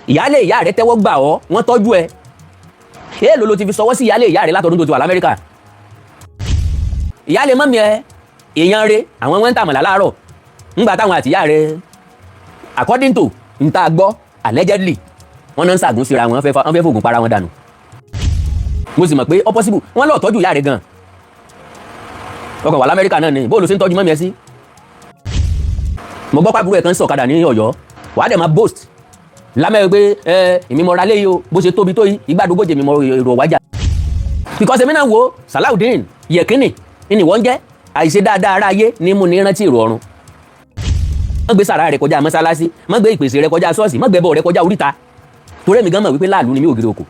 ìyálé ìyá rẹ tẹ́wọ́ gbà ọ́ wọ́n tọ́jú ẹ èèlò ló ti fi sọwọ́ sí ìyálé ìyá rẹ látọdún tó ti wà l'Amẹ́ríkà. ìyálé mọ́mí ẹ èèyàn rẹ àwọn wọ́n ń tàmọ̀lá láàárọ̀ ńgbà táwọn àti ìyá rẹ according to n ta gbọ́ allegedly wọ́n náà ń ṣàgùn síra wọn fẹ́ fògùn para wọn dànù. mo sì mọ̀ pé ó possible wọ́n lọ́ọ́ tọ́jú ìyá rẹ gan ọkọ̀ wà l'Amẹ́ríkà náà ni bó ló ṣe ń tọ́jú mọ́mí ẹ sí. mo gbọ́ pàbúrò ẹ̀ kan sọ̀kadà ní Ọ̀yọ́ wàá dẹ̀ máa boast lámẹ́rin pé èmi mọ̀ra lé yìí o bó ṣe tóbi tó yìí ìgbàdógójì mi mọ èrò wájà. because èmi náà wo Salaudeen Yekini ni wọ́n jẹ́ àìṣe dáadáa ara ayé ní mú ní rántí èrò ọ̀run. má gbé sàrà rẹ kọjá mọ́sálásí má gbé ìpèsè rẹ kọjá ṣọ́ọ̀ṣì má gbé ẹbọ rẹ kọjá oríta torí èmi gan mọ̀ wípé láàlú ni mí ògiri oko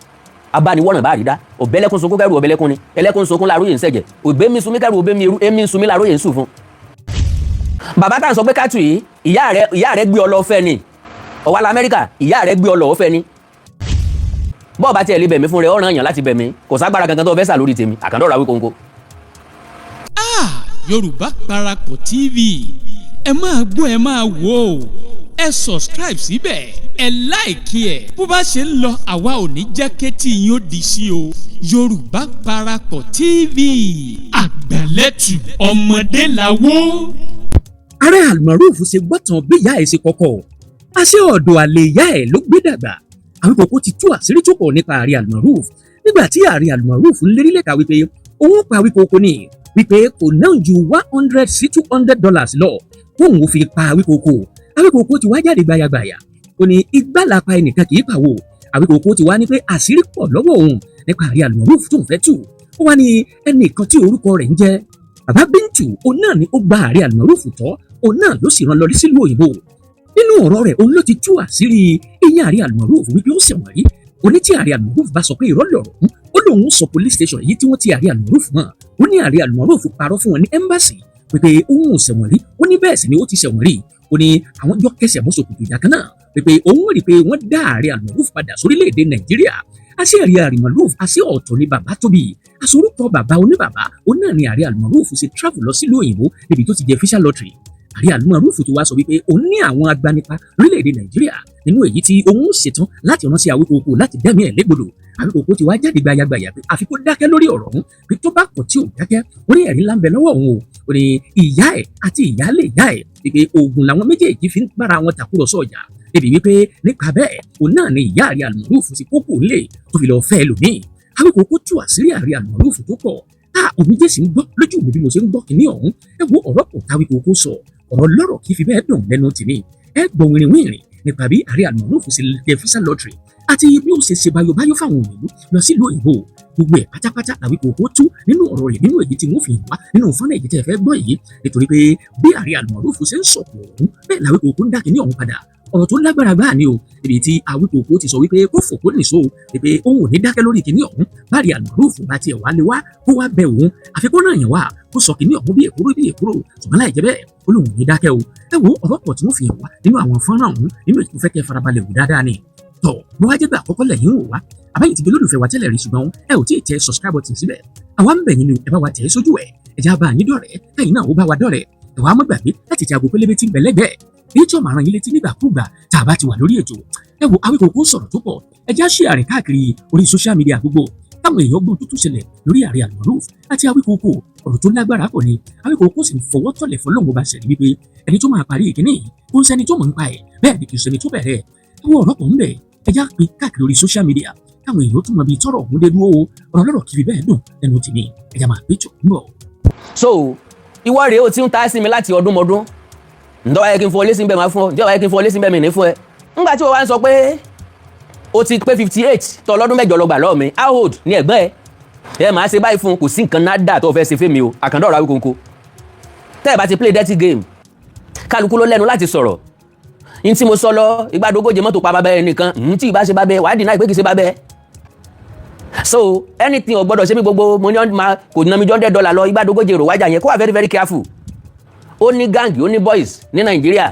abániwọ̀nà bá rí dá ọ̀bẹ́lẹ́kún sunkún kẹ́rù ọ̀bẹ́lẹ́kún ni ẹlẹ́kún sunkún láàrú yẹn ń sẹ̀jẹ̀ ògbé mi sunmi kẹ́rù ògbé mi eru èmi ń sunmi láàrú yẹn ń sùn fún. bàbá tá à ń sọ pé kátù yìí ìyá rẹ gbé ọ lọ fẹ́ ni ọ̀wá l'Amẹ́ríkà ìyá rẹ gbé ọ lọ fẹ́ ni bọ́ọ̀ bá tiẹ̀ lè bẹ̀mí fún rẹ ọ̀ràn èèyàn láti bẹ̀mí kò ságbára kankan tó fẹ́ sà lórí tèmi àkàndọ̀rọ̀ Awikoko. Yorùbá Parapọ̀ TV ẹ máa gbọ́ ẹ máa wò ó ẹ subscribe síbẹ̀ ẹ láìkí ẹ̀ bó bá ṣe ń lọ àwa ò ní jẹ́ kétí yín ó di sí o Yorùbá Parapọ̀ TV àgbàlẹ́tù ọmọdé làwọ́. ààrẹ Almoroof ṣe gbọ́tàn bí ìyá ẹ̀ ṣe kọ́kọ́ àṣẹ ọ̀dọ̀ àlè ìyá ẹ̀ ló gbé dàgbà Awikoko ti tú àṣírí tó pọ̀ nípa ààrẹ Almoroof nígbà tí ààrẹ Almoroof ń lérí lẹ́ka wípé òun pa Awikoko ní wípé kò náà ju $100 sí $200 lọ fóun ò fi pa Awikoko ti wá jáde gbayagbaya ó ní igbá làpá ẹnìkan kì í pàwọ́ Awikoko ti wá ní pé àṣírí pọ̀ lọ́wọ́ òun nípa ààrẹ Almoroof tó ń fẹ́ tù ó wá ní ẹnìkan tí orúkọ rẹ̀ ń jẹ́ Bàbá Bíntù òun náà ni ó gba ààrẹ Almoroof tọ́ òun náà ló sì rán lọ sílùú òyìnbó nínú ọ̀rọ̀ rẹ̀ òun ló ti tú àṣírí ìyẹn ààrẹ Almoroof wípé ó ṣẹ̀wọ̀n rí oní tí ààrẹ Almoroof bá sọ pé irọ́ lọ̀rọ̀ ó lóun sọ police station yìí tí wọ́n ti ààrẹ Almoroof mọ́ ó ní ààrẹ Almoroof parọ́ fún wọn ní embassy wípé òun ò ṣẹ̀wọ̀n rí ó ní bẹ́ẹ̀ sì ni ó ti ṣẹ̀wọ̀n rí ó ní àwọn jọ kẹsẹ̀ mọ́ ṣòkòtò ìjà kan náà wípé òun rí pé wọ́n dá ààrẹ Almoroof padà sórílẹ̀-èdè Nàìjíríà àṣẹ ààrẹ Almoroof àṣẹ ọ̀tọ̀ ni bàbá tóbi àsorúkọ bàbá oníbàbá òun náà ni ààrẹ Almoroof ṣe travel lọ sílùú òyìnbó níbi tó ti jẹ official lottery ààrẹ Almoroof tó wá sọ wípé òun ní àwọn agbanipa lórílẹ̀‐èdè Nàìjíríà nínú èyí tí òun ṣetán láti ránṣẹ́ Awikoko láti dẹ́mi ẹ̀ légbodò Awikoko ti wá jáde gbayagbaya pé àfi kó dákẹ́ lórí ọ̀rọ̀ ọ̀hún pé tó bá kọ̀ tí ò dákẹ́ ó ní ẹ̀rí ńlá ń bẹ lọ́wọ́ òun ó ní ìyá ẹ̀ àti ìyálé ìyá ẹ̀ wípé oògùn làwọn méjèèjì fi ń bára wọn tàkúrọ̀sọ ọjà débi wípé nípa bẹ́ẹ̀ òun náà ni ìyá ààrẹ Almoroof ti kókò lè tó fi lọ fẹ́ lòmíì Awikoko tú àṣírí ààrẹ Almoroof tó pọ̀ omijé sì ń gbọ́ lójú mi bí mo ṣe ń gbọ́ kínní ọ̀hún ẹ wo ọ̀rọ̀ pọ̀ t'Awikoko sọ ọ̀rọ̀ lọ́rọ̀ kì í fi bẹ́ẹ̀ dùn lẹ́nu tèmi ẹ gbọ́ wìrìwìrì nípa bí ààrẹ Almoroof ṣe lè fisa lottery àti bí ó ṣe ṣe báyọ̀báyọ̀ fáwọn òyìnbó lọ sílùú òyìnbó gbogbo ẹ̀ pátápátá Awikoko tú nínú ọ̀rọ̀ rẹ̀ nínú èyí tí wọ́n fi hàn wá nínú fọ́nà èyí tẹ́ ẹ fẹ́ gbọ́ yìí nítorí pé bí ààrẹ Almoroof ṣe ń sọ̀kò ọ̀hún bẹ́ẹ̀ l'Awikoko ń dá kínní ọ̀hún padà ọ̀rọ̀ tó lágbára gbáà ni o ibi tí Awikoko ti sọ wípé kó fò kó nìṣó pé òun ò ní dákẹ́ lórí kínní ọ̀hún báàrí Almoroof bá tiẹ̀ wá lé wá kó wá bẹ òun àfikún náà yẹn wá kó sọ kínní ọ̀hún bí èkúrò ṣùgbọ́n láì jẹ́ bẹ́ẹ̀ ó lóun ò ní dákẹ́ o ẹ wo ọ̀rọ̀ pọ̀ tí wọ́n fi hàn wá nínú àwọn fọ́nrán ọ̀hún nínú ètò fẹ́ kẹ́ farabalẹ̀ wò dáadáa ni tọ̀ bó wá jẹ́ pé àkọ́kọ́ lẹ́yìn wò wá àbáyé ti di olólùfẹ́ wa tẹ́lẹ̀ rí ṣùgbọ́n ẹ ò tí ì tẹ subscribe button síbẹ̀ àwa ń bẹ̀ yín ni ẹ bá wa tẹ̀ sójú ẹ̀ ẹ já bá yín dọ̀rẹ́ káyìn náà ó bá wa dọ̀rẹ́ ẹ wá má gbàgbé láti tẹ aago pélébé tí ń bẹ lẹ́gbẹ̀ẹ́ èyí tí ó máa rán yín létí nígbàkúùgbà tá a bá ti wà lórí ètò ẹ wo Awikoko sọ̀rọ̀ tó pọ̀ ẹ já ṣe àrìn káàkiri orí social media gbogbo táwọn èèyàn gbọ́n tó tún ṣẹlẹ̀ lórí ààrẹ Almoroof àti Awikoko ọ̀rọ̀ tó lágbára pọ̀ ni Awikoko sì ń fọwọ́ tọ̀lẹ̀ fọlọ́run bá ṣẹlẹ̀ wípé ẹni tó máa parí ìkíní yìí kò ń sẹ́ni tó mọ̀ ń pa ẹ̀ bẹ́ẹ̀ ni kì í sẹ́ni tó bẹ̀rẹ̀ ẹ wo ọ̀rọ̀ pọ̀ ń bẹ̀ ẹ já pín káàkiri orí social media táwọn èèyàn tún mọ bíi tọrọ ọ̀hún dé dúró ọ̀rọ̀ lọ́rọ̀ kiri bẹ́ẹ̀ dùn lẹ́nu tèmi ẹ já máa péjọ ń bọ̀. so ìwọ rèé o ti ń ta sí mi láti ọdún mọdún ǹdọ́ wáyé kí n fún ọ lésì ń bẹ̀ máa fún ọ ǹdọ́ wáyé kí n fún ọ lésì ń bẹ̀ mi ní fún ẹ ńgbà tí o wá ń sọ pé o ti pé 58 tọ lọ́dún mẹ́jọ lọ gbà lọ́ọ̀ mi how old ni ẹ̀gbọ́n ẹ máa ṣe báyìí fún kò sí nǹkan nádà tó fẹ́ ṣe fẹ́mi o àkàndọ̀rọ̀ Awikoko tẹ́ ẹ bá ti play dirty game kálukú ló lẹ́nu láti sọ̀rọ̀ n tí mo sọ lọ ìgbàdógóje mọ́tò pa bàbá ẹ nìkan tí ìbá ṣe bàbá ẹ wàá deny pé kì í ṣe bàbá ẹ so anything ò gbọ́dọ̀ ṣe mí gbogbo mo ní kò ná mi $100 lọ ìgbàdógóje rò wájà yẹn kó wà very very careful ó ní gang ó ní boys ní Nàìjíríà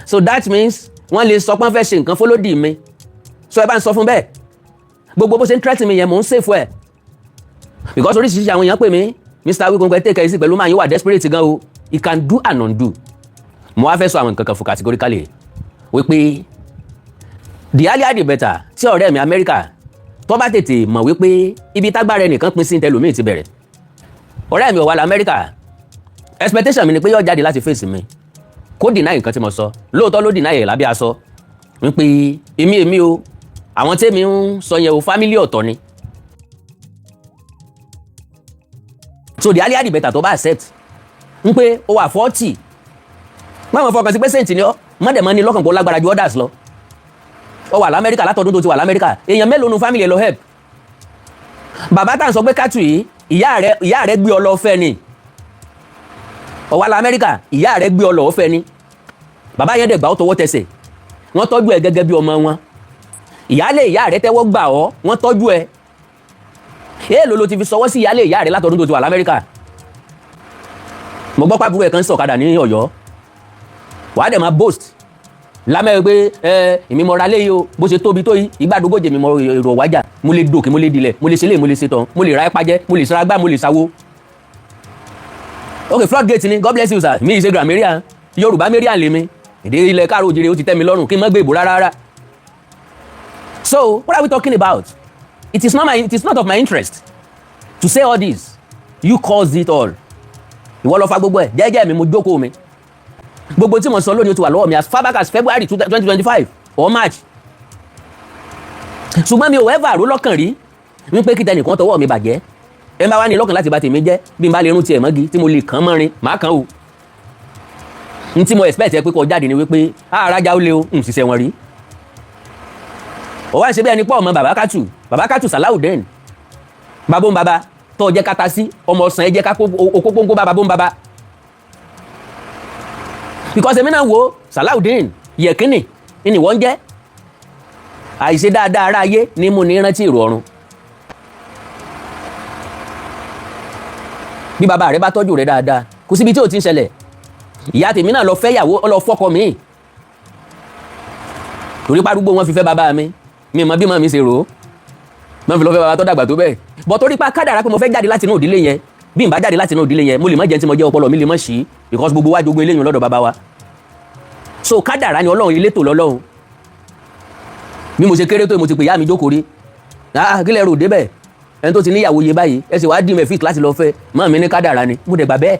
so that means wọ́n lè sọ pé wọ́n fẹ́ ṣe nǹkan fọlọ́dì mi so ẹ bá ń sọ fún bẹ́ẹ̀ gbogbo bó ṣe ń threaten mi yẹn mò ń save ẹ̀ because oríṣiríṣi àwọn èèyàn pè mí Mr. Awikoko ẹ take it easy pẹ̀lú máa yín wà desperate gan o he can do and undo mo wá fẹ́ sọ àwọn nǹkan kan fún categorically wípé the earlier the better tí ọ̀rẹ́ mi Amẹ́ríkà tó bá tètè mọ̀ wípé ibi tágbára ẹnìkan pín sí tẹlòmíì ti bẹ̀rẹ̀. Ọ̀rẹ́ mi Ọ̀wálà Amẹ́ríkà expectation mi ni pé yóò jáde láti face mi kó deny nǹkan tí mo sọ lóòótọ́ ló deny ẹ̀ lábẹ́ aṣọ wípé èmi o àwọn tèmi ń sọ yẹn o family ọ̀tọ̀ ni. So the earlier the better tó bá accept ń pé ó wà 40 mọ́ fọkàn sí pé saint ni ọ́ mọ́dẹ̀mọ́ ni lọ́kàn kó lágbára ju others lọ. Ó wà l'Amẹ́ríkà látọdún tó ti wà l'Amẹ́ríkà èèyàn mélòó nu family ẹ̀ lọ help. Bàbá tá à ń sọ pé kátù yìí ìyá rẹ̀ gbé ọ lọ fẹ́ ni. Ọ̀wálà Amẹ́ríkà ìyá rẹ̀ gbé ọ lọ fẹ́ ni. Bàbá yẹn dẹ̀ gbà ó tọwọ́ tẹsẹ̀ wọ́n tọ́jú ẹ gẹ́gẹ́ bí ọmọ wọn. Ìyálé ìyá rẹ̀ tẹ́wọ́ gbà ọ́ wọ́n tọ́jú ẹ. Èèlò ló ti fi sọwọ́ sí ìyálé ìyá rẹ̀ látọdún tó ti wà l'Amẹ́ríkà. Mo gbọ́ pàbúrò ẹ̀ kan sọ̀kadà ní Ọ̀yọ́ wàá dẹ̀ máa boast lámẹ́rin pé èmi mọ̀ra léyìí o bó ṣe tóbi tó yìí ìgbàdógójì mi mọ èrò wájà mo lè dòkè mo lè dilẹ̀ mo lè ṣe lè mo lè ṣe tán mo lè ra ẹ́pá jẹ́ mo lè sara gbá mo lè sawo. Ok floodgate ni God bless you sir mi ì ṣe grammarian Yorùbá marian lèmi èdè ilẹ̀ káàró òjìrè ó ti tẹ́ mi lọ́rùn kí n má gbé ìbò rárá. So what are we talking about? It is not of my interest to say all this. You caused it all. Ìwọ lọ fa gbogbo ẹ̀ jẹ́jẹ́ mi mo jókòó mi. Gbogbo tí mo sọ lónìí ó ti wà lọ́wọ́ mi as far back as February 2025 or March. Ṣùgbọ́n mi ò ever rò lọ́kàn rí wípé kí tẹnìkan tọwọ́ mi bàjẹ́. Ẹ bá wá ní lọ́kàn láti bà tèmi jẹ́ bí n bá lè rún tiẹ̀ mọ́gi tí mo lè kàn mọ́rin màá kàn o. N tí mo expect ẹ pé kó jáde ni wípé àrájá ó lé o n ṣiṣẹ́ wọn rí. Ó wá ṣe bí ẹni pọ̀ ọmọ bàbá Kátù Salaudeen babó ń baba tó jẹ́ kata sí ọmọ ọ̀sán ẹ jẹ́ ká okókóńkó bá babó ń baba. Because èmi náà wo Salaudeen yẹ̀kínì ni wọ́n jẹ́ àìṣe dáadáa ara ayé ní mo ní rántí èrò ọ̀run. Bí bàbá rẹ bá tọ́jú rẹ dáadáa kò síbi tí ò ti ń ṣẹlẹ̀. Ìyá tèmi náà lọ fẹ́ yàwó lọ fọ́kọ mi torí párúgbó wọn fi fẹ́ bàbá mi mọ bí mọ́ mi ṣe rò ó mọ́ fi lọ fẹ́ bàbá tó dàgbà tó bẹ́ẹ̀ bọ̀ torí pa kádàrá pé mo fẹ́ jáde láti inú ìdílé yẹn bí n bá jáde láti inú ìdílé yẹn mo lè má jẹ́ tí mo jẹ́ ọpọlọ mi lè má ṣí because gbogbo wa jogún eléyìn lọ́dọ̀ bàbá wa. So kádàrá ni Ọlọ́run elétò lọ́lọ́run bí mo ṣe kéré tó mo ti pè yá mi jókòó rí kílẹ̀ rò débẹ̀ ẹni tó ti níyàwó yé báyìí ẹ sì wá dì mẹ́fìt láti lọ fẹ́ mọ́ mi ní kádàrá ni mo dẹ̀ gbà bẹ́ẹ̀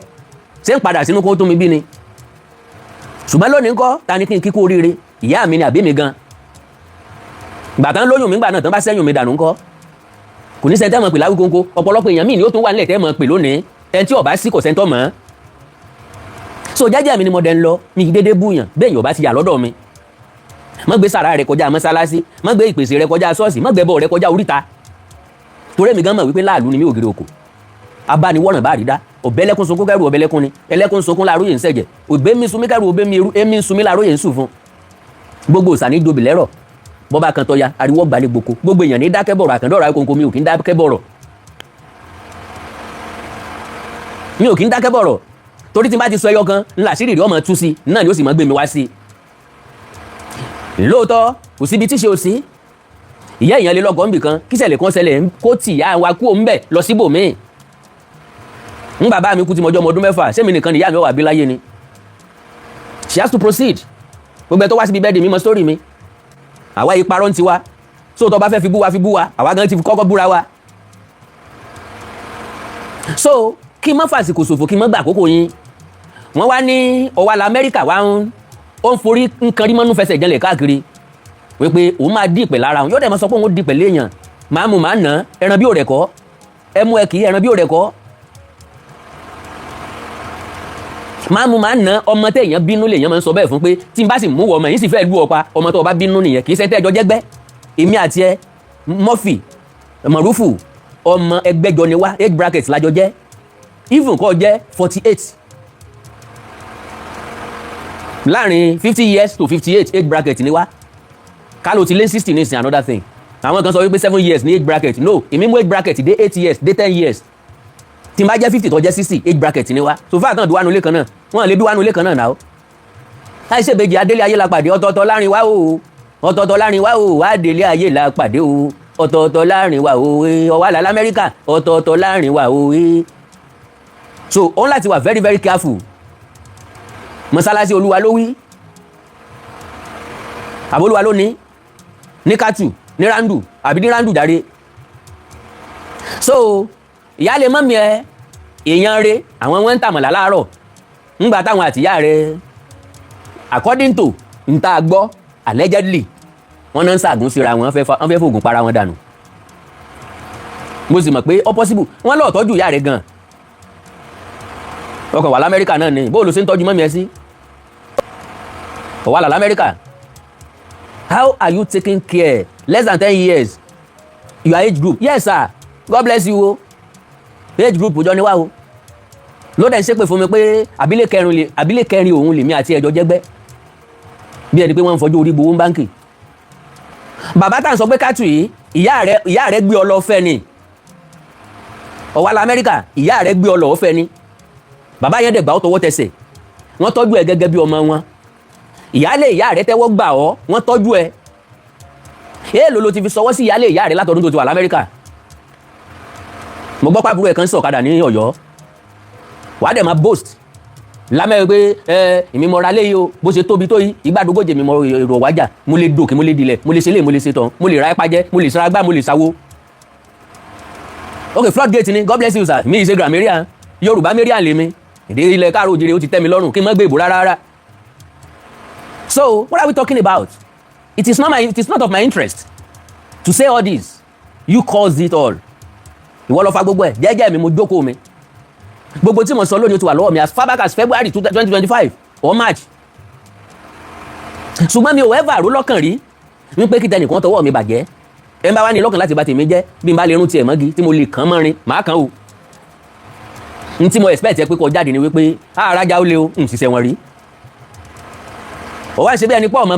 ṣé ń padà sínú kó tó mi bí ni. Ṣùgbọ́n lónìí ńkọ́ ta ni kí n kíkó oríire ìyá mi ni àbí mi gan. Ìgbà tán lóyún mi gbà náà tán bá sẹ́yìn mi dànù ńkọ́ kò ní sẹ́ńtẹ́ mọ̀ pè láwíkóńkó ọ̀pọ̀lọpọ̀ èèyàn míì ni ó tún wà nílẹ̀ tẹ́ mọ̀ pè lónìí ẹni tí ọba sí kò sẹ́ńtọ́ mọ́. So jẹ́jẹ́ mi ni mo dẹ̀ ń lọ mi kì í dédé búyàn bẹ́ẹ̀ yóò bá ti yà lọ́dọ̀ mi. Má gbé sàrà rẹ kọjá mọ́sálásí má gbé ìpèsè rẹ kọjá ṣọ́ọ̀ṣì má gbé bọ̀ rẹ kọjá oríta. Torí mi gan mọ̀ wípé láàlú ni mi ògiri òkò abániwọ̀nà bá rí dá ọ̀bẹ́lẹ́kún sunkún kẹ́rù ọ̀bẹ́lẹ́kún ni ẹlẹ́kún sunkún láàróyè ń sẹ̀jẹ̀ òbẹ́ mi sunmi kẹ́rù òbẹ́ mi eru èmi ń sunmi láàróyè ń sùn fún. Gbogbo òsàní dobi lẹ́rọ̀ bọ́bá kan tọ́ya ariwo gbalẹ̀ gboko gbogbo èèyàn ní dákẹ́ bọ̀rọ̀ àkàndọ̀rọ̀ Awikoko mi ò kí ń dákẹ́ bọ̀rọ̀ torí tí n bá ti sọ ẹyọ kan ńlá sí rìrì ọmọ tú sí náà ni ó sì mọ́ gbé mi wá sí. Lóòótọ́ kò síbi tí ṣe ò sí ìyá èèyàn lé lọ́gọ́ ńbì kan kíṣẹ̀lẹ̀ kan ṣẹlẹ̀ kó tì ìyá wa kú òun bẹ̀ lọ síbòmíì. ń bàbá mi kú ti mọjọ́ ọmọ ọdún 6 sẹ́mi nìkan ni ìyá mi wà bí láyé ni. She has to proceed gbogbo ẹ̀ tó wá síbi bẹ́ẹ̀dì mi mọ sórí mi àwa yìí parọ́ ń tiwa so tó bá fẹ́ fi bú wa àwa gan ti fi kọ́kọ́ búra wa. So kí n má fàsìkò ṣòfò kí n má gbà àkókò yín wọ́n wá ní Ọ̀wálà Amẹ́ríkà wá ó ń forí nǹkan rí mọ́nú fẹsẹ̀ jẹ́lẹ̀ káàkiri wípé òun máa dì pẹ̀ lára òun yóò dẹ̀ máa sọ pé òun ó dì pẹ̀ léèyàn máa mú máa nà ẹran bí òrẹ̀ kọ́ ẹ mú ẹ kì í ẹran bí òrẹ̀ kọ́ máa mú máa nà ọmọ téèyàn bínú lèèyàn máa ń sọ bẹ́ẹ̀ fún pé tí n bá sì mú wọ ọmọ yìí sì fẹ́ lù ọ pa ọmọ tó o bá bínú nìyẹn kì í ṣe tẹ́jọ jẹ́gbẹ́ èmi àti ẹ Murphy Mọ̀rúfù ọmọ ẹgbẹ́jọ ni wá 8 bracket lájọ jẹ́ even kọ́ jẹ́ 48 láàrin 50 years to 58 8 bracket ni wá kálò ti lé 60 ní ìsìn another thing àwọn kan sọ wípé 7 years ní 8 bracket no èmi mú 8 bracket dé 8 years dé 10 years tí n bá jẹ́ 50 tó jẹ́ 60 8 bracket ni wá so far tán duwánu ilé kan náà wọ́n lè duwánu ilé kan náà náà láìsí ìbejì adélé ayé la pàdé ọ̀tọ̀ọ̀tọ̀ láàrin wá o ọ̀tọ̀ọ̀tọ̀ láàrin wá o adélé ayé la pàdé o ọ̀tọ̀ọ̀tọ̀ láàrin wá o Ọ̀wálà l'Amẹ́ríkà ọ̀tọ̀ọ̀tọ̀ láàrin wá o so òun láti wà very very careful mọ́sálásí Olúwa ló wí àbólúwa ló ní ní Kátù ní Randu àbí ní Randu jáde. So ìyá lè mọ́mí ẹ èèyàn rẹ àwọn wọn ń tàmọ̀lá láàárọ̀ ńgbà táwọn àtìyá rẹ according to nta gbọ́ allegedly wọ́n náà ń ṣàgùn síra wọn fẹ́ fògùn para wọn dànù. Mo sì mọ̀ pé ó possible wọ́n lọ́ọ́ tọ́jú ìyá rẹ̀ gan-an ọkọ̀ wà l'Amẹ́ríkà náà ni bó ló ṣe ń tọ́jú mọ́mí ẹ sí ọ̀wà là l'Amẹ́ríkà. How are you taking care less than 10 years your age group? Yes sir, God bless you o age group jọ ni wá o ló dẹ̀ ń ṣépè fún mi pé àbílẹ̀ kẹrin òun lèmi àti ẹ̀jọ́ jẹ́gbẹ́ bí ẹni pé wọ́n ń fọjú orí gbowó báńkì. Bàbá tá à ń sọ pé Kátù yìí ìyá rẹ̀ gbé ọ lọ fẹ́ ni ọ̀wà l'Amẹ́ríkà ìyá rẹ̀ gbé ọ lọ fẹ́ ni bàbá yẹn dẹ̀ gbà ó tọwọ́ tẹsẹ̀ wọ́n tọ́jú ẹ gẹ́gẹ́ bí ọmọ wọn ìyálé ìyá rẹ̀ tẹ́wọ́ gbà ọ́ wọ́n tọ́jú ẹ èèlò ló ti fi sọwọ́ sí ìyálé ìyá rẹ̀ látọdún tó ti wà l'Amẹ́ríkà. Mo gbọ́ pàbúrò ẹ̀ kan sọ̀kadà ní Ọ̀yọ́ wàá dẹ̀ máa boast lámẹ́ pé èmi mọ ra léyìí o bó ṣe tóbi tó yìí ìgbàdógójì mi mọ èrò wájà mo lè dòkè mo lè dilẹ̀ mo lè ṣe lè mo lè ṣe tán mo lè ra ẹ́pá jẹ́ mo lè sara gbá mo lè sawo. Ok floodgate ni God bless you sir mi ìṣe grammarian Yorùbá marian lèmi èdè ilẹ̀ káàró òjìrè ó ti tẹ́ mi lọ́rùn kí n má gbé ìbò rárá. So what are we talking about? It is not of my interest to say all this. You caused it all. Ìwọ ló fa gbogbo ẹ̀ jẹ́jẹ́ mi mo jókòó mi gbogbo tí mo sọ lónìí ó ti wà lọ́wọ́ mi as far back as February 2025 or March. Ṣùgbọ́n mi ò ever rò lọ́kàn rí wípé kí tẹnìkan tọwọ́ mi bàjẹ́ ẹ bá wá ní lọ́kàn láti bà tèmi jẹ́ bí n bá lè rún tiẹ̀ mọ́gi tí mo lè kàn mọ́rin màá kàn o. N tí mo expect ẹ pé kó jáde ni wípé àrájà ó lé o n sì sẹ́wọ̀n rí. Ó wá ń ṣe bí ẹni pọ̀ ọmọ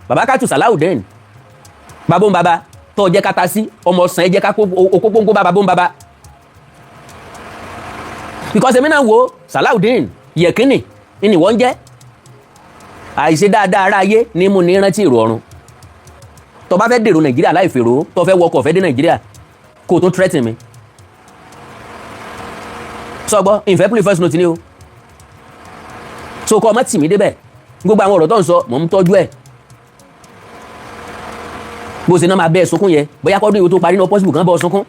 bàbá Kátù Salaudeen babó ń baba tó jẹ́ kata sí ọmọ ọ̀sán ẹ jẹ́ ká okókóńkó bá babó ń baba. Because èmi náà wo Salaudeen yẹ̀kínì ni wọ́n jẹ́ àìṣe dáadáa ara ayé ní mú ní rántí èrò ọ̀run. Tó bá fẹ́ dèrò Nàìjíríà láì fèrò tó fẹ́ wọkọ̀ fẹ́ dé Nàìjíríà kó tó threaten mi. Sọgbọ́ ìfẹ́ play first note ni o so kọ́ ọmọ tì mí débẹ̀ gbogbo àwọn ọ̀rọ̀ tó ń sọ mò ń tọ́jú ẹ̀ bó ṣe náà máa bẹ́ẹ̀ sunkún yẹ bóyá kọ́dún ìwé tó parí náà possible kan bọ́ sunkún.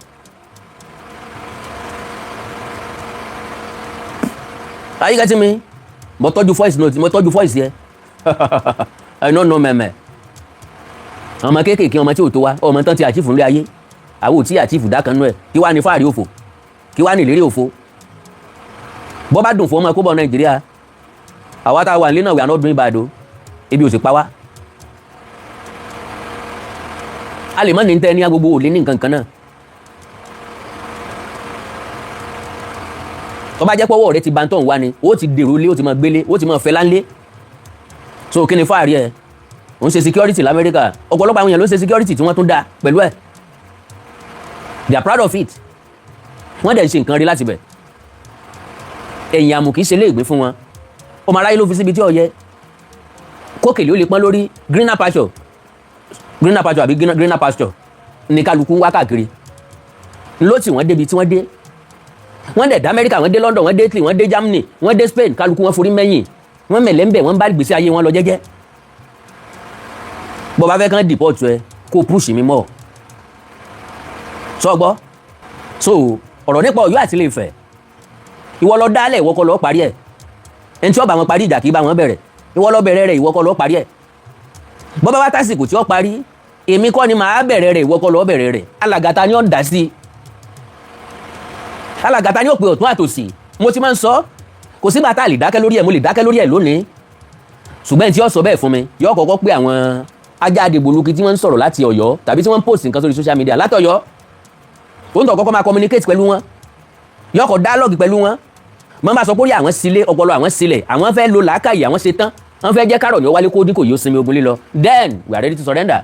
Are you getting me? Mo tọ́jú voice note mo tọ́jú voice yẹ I don't know mẹ́mẹ́ ọmọ kéékèèké ọmọ tí ò tó wa ọmọ tán ti àchífù nílé ayé àwọn ò tí àchífù dákanú ẹ̀ kí wá ní fáàrí òfò kí wá ní ìlérí òfò bọ́ bá dùn fún ọmọ kóbọ̀ Nàìjíríà àwa tá a wà nílé náà we are not doing bad o ebi ò sì pa wá a lè mọ́ ní tẹ́ ní agbogbo òlé ní nǹkan kan náà tó bá jẹ́ pọ́wọ́ rẹ ti bá ń tọ̀ wá ni ó ti dèrò lé ó ti máa gbélé ó ti máa fẹ́ láńlé so kí ni fáàrí ẹ̀ ó ń ṣe security l'Amẹ́ríkà ọ̀pọ̀lọpọ̀ àwọn èèyàn ló ń ṣe security tí wọ́n tún dá pẹ̀lú ẹ̀ they are proud of it wọ́n dẹ̀ ń ṣe nǹkan rí láti bẹ̀ ẹ̀yìn àmù kìí ṣe lé ìgbín fún wọn ọmọ aráyé ló fi síbi tí ó yẹ kókèlè ó lè pọ́n lórí greener pasture àbí greener pasture ní kálukú wá káàkiri ló tí wọ́n débi tí wọ́n dé wọ́n dẹ̀ dé Amẹ́ríkà wọ́n dé London wọ́n dé Italy wọ́n dé Germany wọ́n dé Spain kálukú wọn forí mẹ́yìn wọ́n mẹ̀lẹ́ ń bẹ̀ wọ́n bá gbèsè ayé wọn lọ jẹ́jẹ́ bọ́ bá fẹ́ kán deport ẹ kó push mi mọ́ sọ gbọ́ so ọ̀rọ̀ nípa Ọ̀yọ́ àti Ilé-Ifẹ̀ ìwọ lọ dálẹ̀ ìwọ kọ́ lọ parí ẹ̀ ẹni tí ó bá wọn parí ìjà kì í bá wọn bẹ̀rẹ̀ ìwọ lọ bẹ̀rẹ̀ rẹ̀ ìwọ kọ́ lọ parí ẹ̀ bọ́ bá wá tásìkò tí ó parí èmi kọ́ ni màá bẹ̀rẹ̀ rẹ̀ ìwọ kọ́ lọ bẹ̀rẹ̀ rẹ̀ alàgàtà ni ó dá sí alàgàtà ni ó pe ọ̀tún àtòsì mo ti máa ń sọ kò sígbà tá a lè dákẹ́ lórí ẹ̀ mo lè dákẹ́ lórí ẹ̀ lónìí ṣùgbọ́n tí ó sọ bẹ́ẹ̀ fún mi yóò kọ́kọ́ pé àwọn ajá àdìgbòluki tí wọ́n ń sọ̀rọ̀ láti Ọ̀yọ́ tàbí tí wọ́n ń post nǹkan sórí social media látọ̀yọ́ òun tó kọ́kọ́ máa communicate pẹ̀lú wọn yóò kọ́ dialogue pẹ̀lú wọn mọ́ bá sọ pé ó yà àwọn sílé ọpọlọ àwọn sílẹ̀ àwọn fẹ́ lo làákàyè àwọn ṣe tán wọ́n fẹ́ jẹ́ kárọ̀ ní ó wálé kó dín kò yóò sinmi ogun lílọ then we are ready to surrender.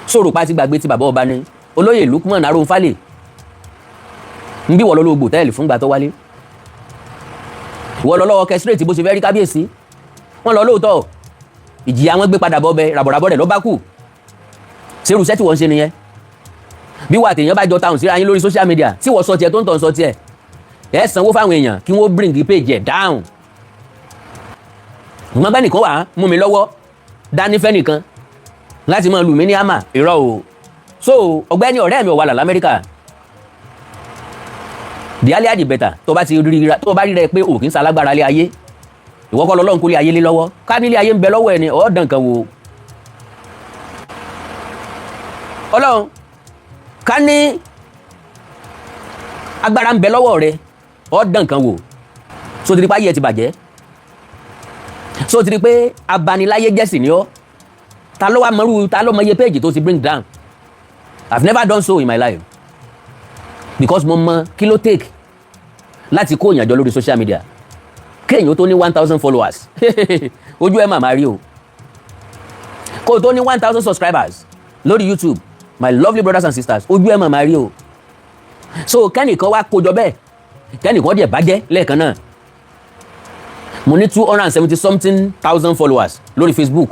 Soro pa ti gbàgbé ti bàbá ọba ní olóyè Lukman Aróńfálè ń bí wọ́n lọ́lọ́ gbòtẹ́ẹ̀lì fúngbà tó wálé wọ́n lọ lọ́wọ́ kẹsírètì bó ṣe fẹ́ rí kábíyèsí wọ́n lọ lóòótọ́ ìjìyà wọn gbé padà bọ́bẹ ràbọ̀ràbọ̀ rẹ̀ ló bá kù ṣerú iṣẹ́ tí wọ́n ń ṣe nìyẹn bí wà tèèyàn bá jọ táwọn síra yín lórí social media tí wọ́n sọ tiẹ̀ tó ń tọ̀ ń sọ tiẹ̀ ẹ sanwó fáwọn èèyàn kí wọ́n bring page ẹ̀ down mo bá nìkan wà mú mi lọ́wọ́ dání fẹ́ nìkan láti máa lù mí ní àmà irọ́ o. So ọ̀gbẹ́ni ọ̀rẹ́ mi ò wà l'Amẹ́ríkà, the earlier the better. tó bá rí rẹ pé o kì í ṣalágbára lé ayé, ìwọ kọ́ lọ́lọ́run kó lé ayé lé lọ́wọ́, ká nílé ayé ń bẹ lọ́wọ́ ẹni ọ̀ dàn kan wò. Ọlọ́run ká ní agbára ń bẹ lọ́wọ́ rẹ ọ̀ dàn kan wò. So ti rí pé ayé ẹ ti bàjẹ́, so ti rí pé abaniláyé jẹ́sì ni ọ́. Ta ló mọ iye péjì tó ti bring down? I've never done so in my life because mo mọ kí ló take láti kó ìyànjọ lórí social media kéèyàn tó ní 1000 followers ojú ẹ̀ màmá rí o, kó tó ní 1000 subscribers lórí YouTube, my lovely brothers and sisters, ojú ẹ̀ màmá rí o. So kẹ́nìkan wá kójọ bẹ́ẹ̀, kẹ́nìkan dẹ̀ bàjẹ́ lẹ́ẹ̀kan náà. Mo ní 270 something thousand followers lórí Facebook,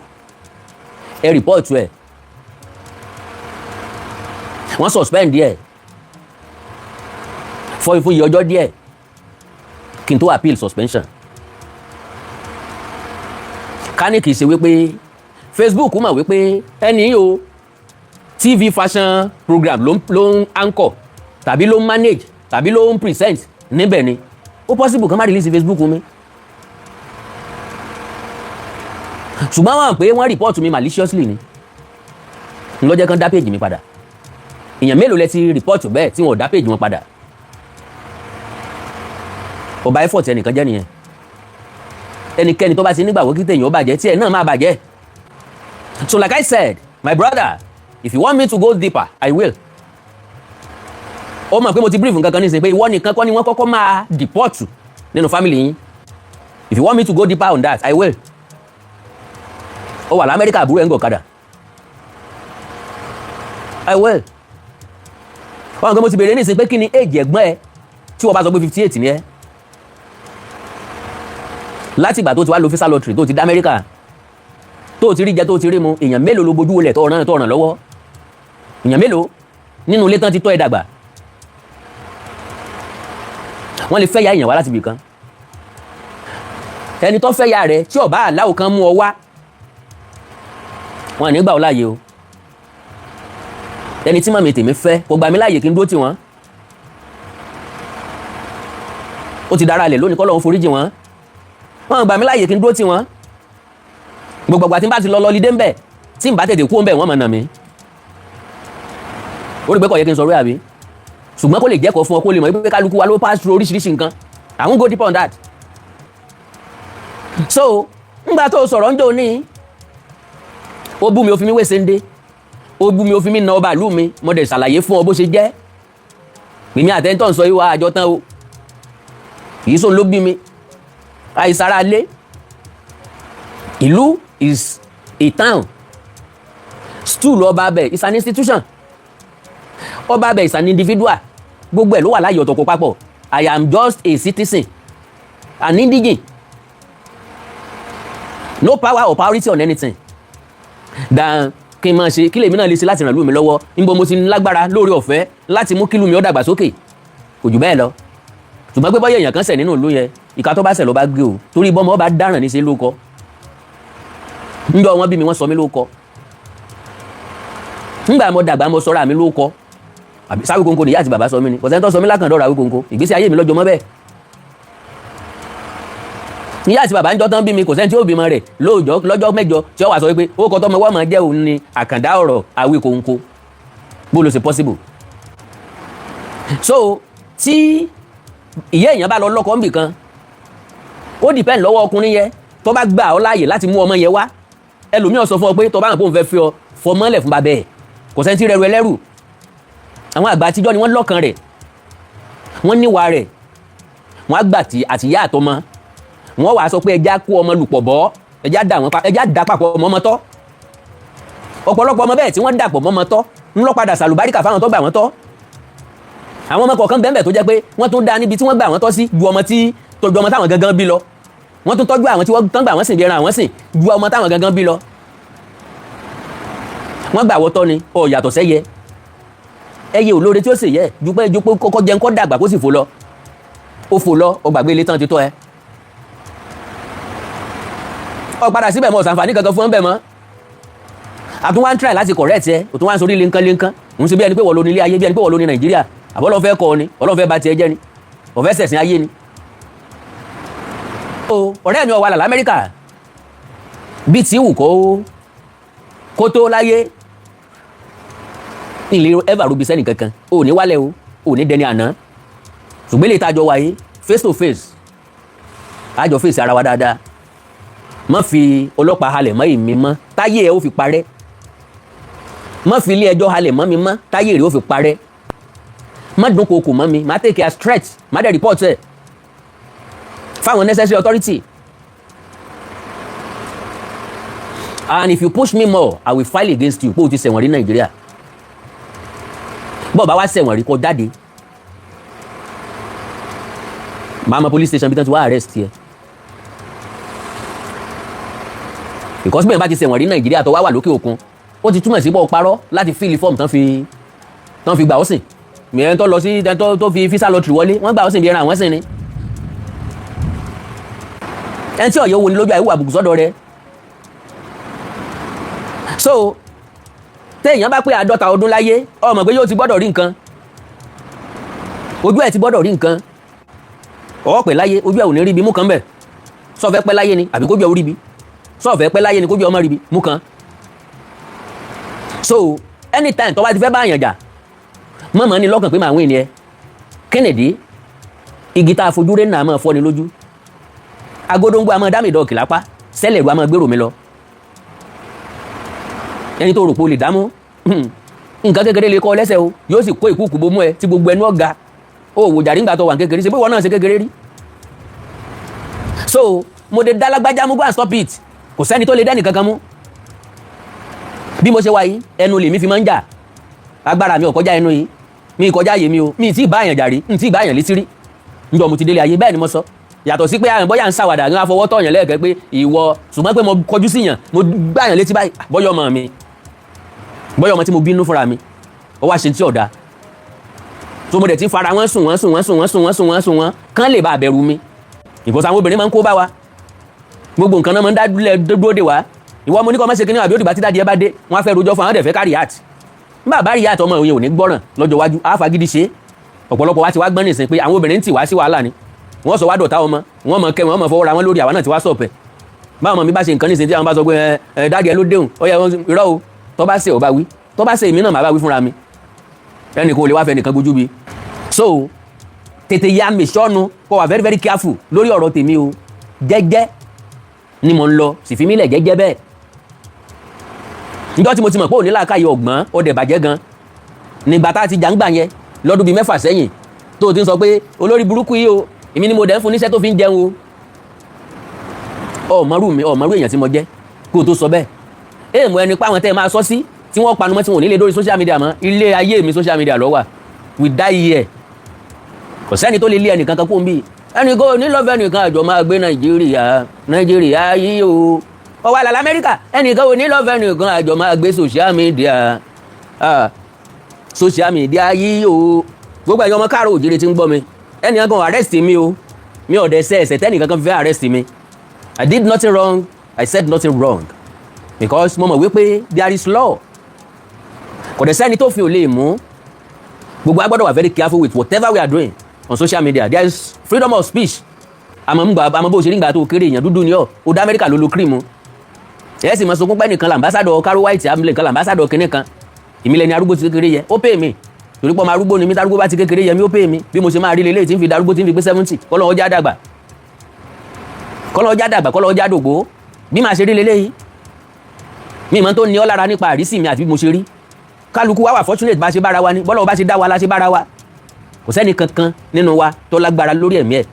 ẹ report ẹ, wọ́n suspend díẹ̀ fún iye ọjọ́ díẹ̀ kí n tó appeal suspension. Ká ní kìí ṣe wípé Facebook mọ̀ wípé ẹni yìí o TV fashion program ló ń anchor tàbí ló ń manage tàbí ló ń present níbẹ̀ ni, ó possible kan má release Facebook mi. Ṣùgbọ́n wọ́n pé wọ́n report mi maliciously ni lọ́jọ́ kan dá page mi padà. Èèyàn mélòó lẹ ti report bẹ́ẹ̀ tí wọ́n dá page wọn padà? Ọba effort ẹnìkan jẹ́ nìyẹn. Ẹnikẹ́ni tó bá ti nígbàgbọ́ kí tèèyàn ó bàjẹ́ tí ẹ̀ náà máa bàjẹ́. So like I said, my brother, if you want me to go deeper, I will. Ó mọ̀ pé mo ti brief nǹkan kan ní ìsìn pé ìwọ nìkan kọ́ ni wọ́n kọ́kọ́ máa deport nínú family yín. If you want me to go deeper on that, I will. Ó wà l'Amẹ́ríkà àbúrò ẹ̀ ń gọ̀kadà. I will. Wọ́n nǹkan mo ti bèèrè ní ìsìn pé kí ni age ẹ̀gbọ́n ẹ tí wọ́n bá sọ pé 58 ni ẹ́. Láti ìgbà tó ti wá lo visa lottery tó ti dá Amẹ́ríkà, tó ti rí jẹ tó ti rí mu, èèyàn mélòó ló bojú wọlé tó ràn lọ́wọ́? Èèyàn mélòó nínú ilé tán ti tọ́ ẹ dàgbà? Wọ́n lè fẹ́ ya èèyàn wá láti ibì kan. Ẹni tó fẹ́ ya rẹ̀ tí ọba aláwọ̀ kan mú ọ wá, wọn ní gbà ọ láàyè o. Ẹni tí màmí tèmi fẹ́ kò gbà mí láàyè kí n dúró tì wọ́n. Ó ti dára lẹ̀ lónìí kọ́ lọ́hún foríjì wọ́n. Wọ́n gbà mí láàyè kí n dúró tì wọ́n. Gbogbo àgbà tí n bá ti lọ lọ́lídé ń bẹ̀, tí n bá tètè kú ń bẹ̀ wọ́n mọ̀ nà mí. Ó rí pé kò yẹ kí n sọ̀rọ̀ àbí? Ṣùgbọ́n kó lè jẹ́kọ̀ọ́ fún ọ kó lè mọ̀ pé kálukú wa ló pass through oríṣiríṣi nǹkan. I won't go deeper on that. So ńgbà tó sọ̀rọ̀ ń jò ní, ó bú mi ó fi mí wé sende, ó bú mi ó fi mí na ọba ìlú mi, mo dẹ̀ ṣàlàyé fún ọ bó ṣe jẹ́. Mímí àtẹ́ntọ́ ń sọ ìwà àjọ tán o, kìí sóun ló bí mi, àìsára lé. Ìlú is a town, stool ọba abẹ is an institution, ọba abẹ is an individual, gbogbo ẹ̀ ló wà láyé ọ̀tọ̀kọ̀ papọ̀. I am just a citizen, an indigene, no power or priority on anything dan kí n máa ṣe kí lèmi náà lè ṣe láti ràn lú mi lọ́wọ́ níbo mo ti lágbára lórí ọ̀fẹ́ láti mú kí lú mi ó dàgbà sókè, kò jù bẹ́ẹ̀ lọ. Ṣùgbọ́n pé bọ́yá èèyàn kan ṣẹ̀ nínú ìlú yẹn, ìka tó bá ṣẹ̀ ló bá gbé o, torí bọ́mọ ọba dáràn ní ṣe ló kọ́. Ńjọ́ wọn bí mi wọ́n sọ mí ló kọ́, ńgbà mo dàgbà mo sọra mi ló kọ́, àbí Awikoko nìyá àti bàbá sọ mí ni, kò sẹ́ni tó sọ mí lákàndọ́rọ̀ Awikoko, ìgbésí ayé mi lọ́jọ́ mọ́ bẹ́ẹ̀. Ìyá àti bàbá ń jọ tán bí mi, kò sẹ́ni tí ó bímọ rẹ̀ lọ́jọ́ mẹ́jọ tí ó wà sọ wípé ó kọ́ tọ́mọ wọ́n máa jẹ́ òun ni àkàndá ọ̀rọ̀ Awikoko, bó ló ṣe possible. So tí ìyá èèyàn bá lọ lọ́kọ ńbì kan, ó depend lọ́wọ́ ọkùnrin yẹn tó bá gbà ọ́ láàyè láti mú ọmọ yẹn wá. Ẹlòmíràn sọ fún ọ pé tó bá hàn pé òun fẹ́ fi ọ fọmọ́lẹ̀ fún babẹ́ ẹ̀, kò sẹ́ni tí rẹrù ẹlẹ́rù. Àwọn àgbà àtijọ́ ni wọ́n lọ́kàn rẹ̀, wọ́n níwà rẹ̀, wọ́n á gbà àtìyá àtọmọ, wọ́n wàá sọ pé ẹja kó ọmọ lùpọ̀ bọ́, ẹja dà papọ̀ mọ́ ọmọ tọ́. Ọ̀pọ̀lọpọ̀ ọmọ bẹ́ẹ̀ tí wọ́n dàpọ̀ mọ́ ọmọ tọ́ ń lọ padà sàlùbáríkà fáwọn tó gbà wọ́n tọ́. Àwọn ọmọ kọ̀ọ̀kan bẹ́ẹ̀ tó jẹ́ pé wọ́n tún dá níbi tí wọ́n gbà wọ́n tọ́ sí ju ọmọ táwọn gangan bí lọ. Wọ́n tún tọ́jú àwọn tí wọ́n tán gbà wọ́n sìn bí ẹran àwọn sìn ju ọmọ táwọn gangan bí lọ. Wọ́n gbà wọ́n tọ́ ni ó yàtọ̀ sẹ́yẹ. Ẹyẹ olóore tí ó sì yẹ ju pé kọ́kọ́ jẹun kọ́ dàgbà kó sì fò lọ. Ó fò lọ, ó gbàgbé ilé tán ti tọ́ ẹ. Ó padà síbẹ̀ mọ́ ṣàǹfààní kankan fún ọ́n bẹ̀ mọ́. àtún wá ń try láti correct ẹ òtún wá ń sorí lẹ́ńkán òun ṣe bí ẹni pé wọ́n lo ní ilé ayé bí ẹni pé wọ́n lo ní Nàìjíríà àbọ̀ lọ́ fẹ́ kọ́ ni ọlọ́run fẹ́ bà tiẹ̀ jẹ́ ni ọ̀fẹ́ sẹ̀sìn ayé ni. ọ̀rẹ́ mi ó wà lá l'Amẹ́ríkà bí tí wù kó tó láyé ilé ẹ̀fà rubi sẹ́nì kankan ò ní wálẹ̀ o ò ní dẹni àná ṣùgbọ́n lè tajọ wáyé face to face àjọ face ara wa dáadáa má fi ọlọ́pàá halẹ̀ mọ́ ìmí mọ́ táyé ẹ̀ ó fi parẹ́ má fi ilé ẹjọ́ halẹ̀ mọ́ mi mọ́ táyé rẹ̀ ó fi parẹ́ má dúnkokò mọ́ mi má take a stretch má dẹ̀ report ẹ̀ fáwọn necessary authority and if you push me more I will file against you pé o ti ṣẹ̀wọ̀n rí Nàìjíríà bọ́ọ̀ bá wá ṣẹ̀wọ̀n rí kó jáde máa mọ police station bí tán ti wá arrest yẹ because bẹ́ẹ̀ bá ti ṣẹ̀wọ̀n rí Nàìjíríà tó wá wà lókè òkun ó ti túmọ̀ sí bọ́ parọ́ láti fill form tán fi gbà ó sìn mìíràn tó lọ sí tó fi visa lottery wọlé wọ́n gbà ó sìn bí ẹran àwọn sìn ni ẹni tí ọ̀yọ́ wo ni lójú àìwú àbùkù sọ́dọ̀ rẹ̀ so téèyàn bá pé 50 ọdún láyé ó mọ̀ pé yóò ti gbọ́dọ̀ rí nǹkan ojú ẹ̀ ti gbọ́dọ̀ rí nǹkan ọ̀pẹ̀ láyé ojú ẹ̀ ò ní rí ibi mú kan bẹ̀ sọ́ọ̀fẹ́ pẹ́ láyé ni àbí kójú ẹ̀ ó rí ibi sọ́ọ̀fẹ́ pẹ́ láyé ni kójú ọmọ rí ibi mú kan so anytime tó bá ti fẹ́ bá àyàn jà mọ̀mọ́ ni lọ́kàn pé màá wí ni ẹ Kennedy igi tá a fojú rẹ̀ náà máa fọ́ ni lójú agodongo a máa dá mi dọ̀ọ̀kì lápá sẹ́lẹ̀rù a máa gbèrò mi lọ ẹni tó rò pé o lè dámú nǹkan kékeré lè kọ́ lẹ́sẹ̀ o yóò sì kó ìkúùkù bomú ẹ tí gbogbo ẹnu ọ̀gá ó wò jàrí ńgbà tó wà kékeré ṣe pé ìwọ náà ṣe kékeré rí so mo dé dá lágbájá mú go and stop it kò sẹ́ni tó lè dẹ́nì kankan mú bí mo ṣe wà yìí ẹnu lèmi fi máa ń jà agbára mi ò kọjá ẹnu yìí mi kọjá àyè mi o mi tí ì bá àyàn jà rí mi tí ì bá àyàn létí rí njọ mo ti délé ayé bẹ́ẹ̀ ni mo sọ yàtọ̀ sí pé àyàn bọ́yà ń ṣàwàdà ní afọwọ́ tọ̀yàn lẹ́ẹ̀kẹ́ pé ìwọ ṣùgbọ́n pé mo kọjú sí yàn mo gbá àyàn létí báyìí bọ́yọ̀ ọmọ mi bọ́yọ̀ ọmọ tí mo bínú fúnra mi ó wá ṣe tí ọ̀dà tó mo dẹ̀ ti fara wọn sùn kán lè bá àbẹ̀rù mi ìkọ̀sọ̀ àwọn obìnrin máa ń kó bá wa gbogbo nǹkan náà máa ń dúró dè wá ìwọ mo ní kọ́ mọ́ ṣe kíní àbí òdìbà tí dáadé ẹ bá dé wọ́n á fẹ́ rojọ́ fún àwọn dẹ̀ fẹ́ kárí àt nígbà bá rí àtọmọ òye ò ní gbọ́ràn lọ́jọ́ iwájú àfagídí ṣe ọ̀pọ̀lọpọ̀ wa ti wá gbọ́n nìsín pé àwọn obìnrin ń tì wá sí wàhálà ni wọ́n sọ wá dọ̀tá ọmọ wọ́n mọ̀ kẹ́ wọ́n mọ̀ fọwọ́ra wọn lórí àwa náà ti wá sọ̀pẹ̀ báwọn ọmọ mi bá ṣe nǹkan nìsín tí àwọn bá sọ pé dáadé ẹ ló déhùn ó yẹ irọ́ o tó bá ṣe ò bá wí tó bá ṣe èmi náà má bá wí fúnra mi ẹnì kan ò lè wá fẹ́ nìkan gbójú bi so tètè ya mi sọ́nu kó wà very very careful lórí ọ̀rọ̀ tèmi o jẹ́jẹ́ ni mo ń lọ sì fi mí lẹ̀ jẹ́jẹ́ bẹ́ẹ̀ níjọ́ tí mo ti mọ̀ pé òní làákàyè ọ̀gbọ́n ó dẹ̀ bàjẹ́ gan nígbà tá a ti jàǹgbà yẹn lọ́dún bíi 6 sẹ́yìn tó o ti ń sọ pé olórí burúkú yìí o èmi ni mo dẹ̀ ń fún níṣẹ́ tó fi ń jẹun o ọ̀mọ́rú èèyàn tí mo jẹ́ kó o tó sọ bẹ́ẹ̀ èèmọ̀ ẹni pé àwọn tẹ́ ẹ máa sọ sí tí wọ́n panu mọ́ tí wọ́n ò ní lè dórí social media mọ́ ilé ayé mi social media ló wà we die here kò sẹ́ni tó lè lé ẹnìkan kan kó ń bì ẹnìkan ò ní lọ́fẹ̀ẹ́ nìkan àjọ máa gbé Nàìjíríà yìí o ó wà lálẹ́ Amẹ́ríkà ẹnìkan ò ní lọ́fẹ̀ẹ́ nìkan àjọ máa gbé social media yìí o gbogbo ẹ̀yọ́ ọmọ káàró òjìrì tí ń gbọ́ mi ẹnìkan kan arrest mi o mi ò dẹ̀ ṣe ẹ̀ṣẹ̀ tẹ́nìkan kan fi fẹ́ arrest mi I did nothing wrong I said nothing wrong because mo mọ̀ wípé there is law kò dẹ̀ sẹ́ni tó fi ò lè mú gbogbo a gbọ́dọ̀ wà very careful with whatever we are doing on social media there is freedom of speech àmọ́ bó ṣe nígbà tó kéré èèyàn dúdú ni ọ́ ó dá Amẹ́ríkà ló lo cream ẹ̀ sì mọ̀ sọkún pẹ́ nìkan làmbásádọ̀ káró white amílẹ̀ kan làmbásádọ̀ kìnìún kan ìmílẹ̀ ni arúgbó ti kékeré yẹ ó pè mí torí pọ́ ma arúgbó ni mi tarúgbó bá ti kékeré yẹ mi ó pè mí bí mo ṣe máa rí lélẹ́yìí tí ń fi darúgbó tí ń fi gbé 70 kọ́lọ́ ọjà dàgbà kọ́lọ́ ọjà dògbò bí máa ṣe rí lélẹ́yìí mi ìmọ̀ tó ní ọ́ lára nípa àrísí mi àti bí mo ṣe rí kálukú wa wà fortunate bá ṣe bára wa ni bọ́lọ̀ bá ṣe dá wa la ṣe bára wa kò sẹ́ni kankan nínú wa tó lágbára lórí ẹ̀mí ẹ̀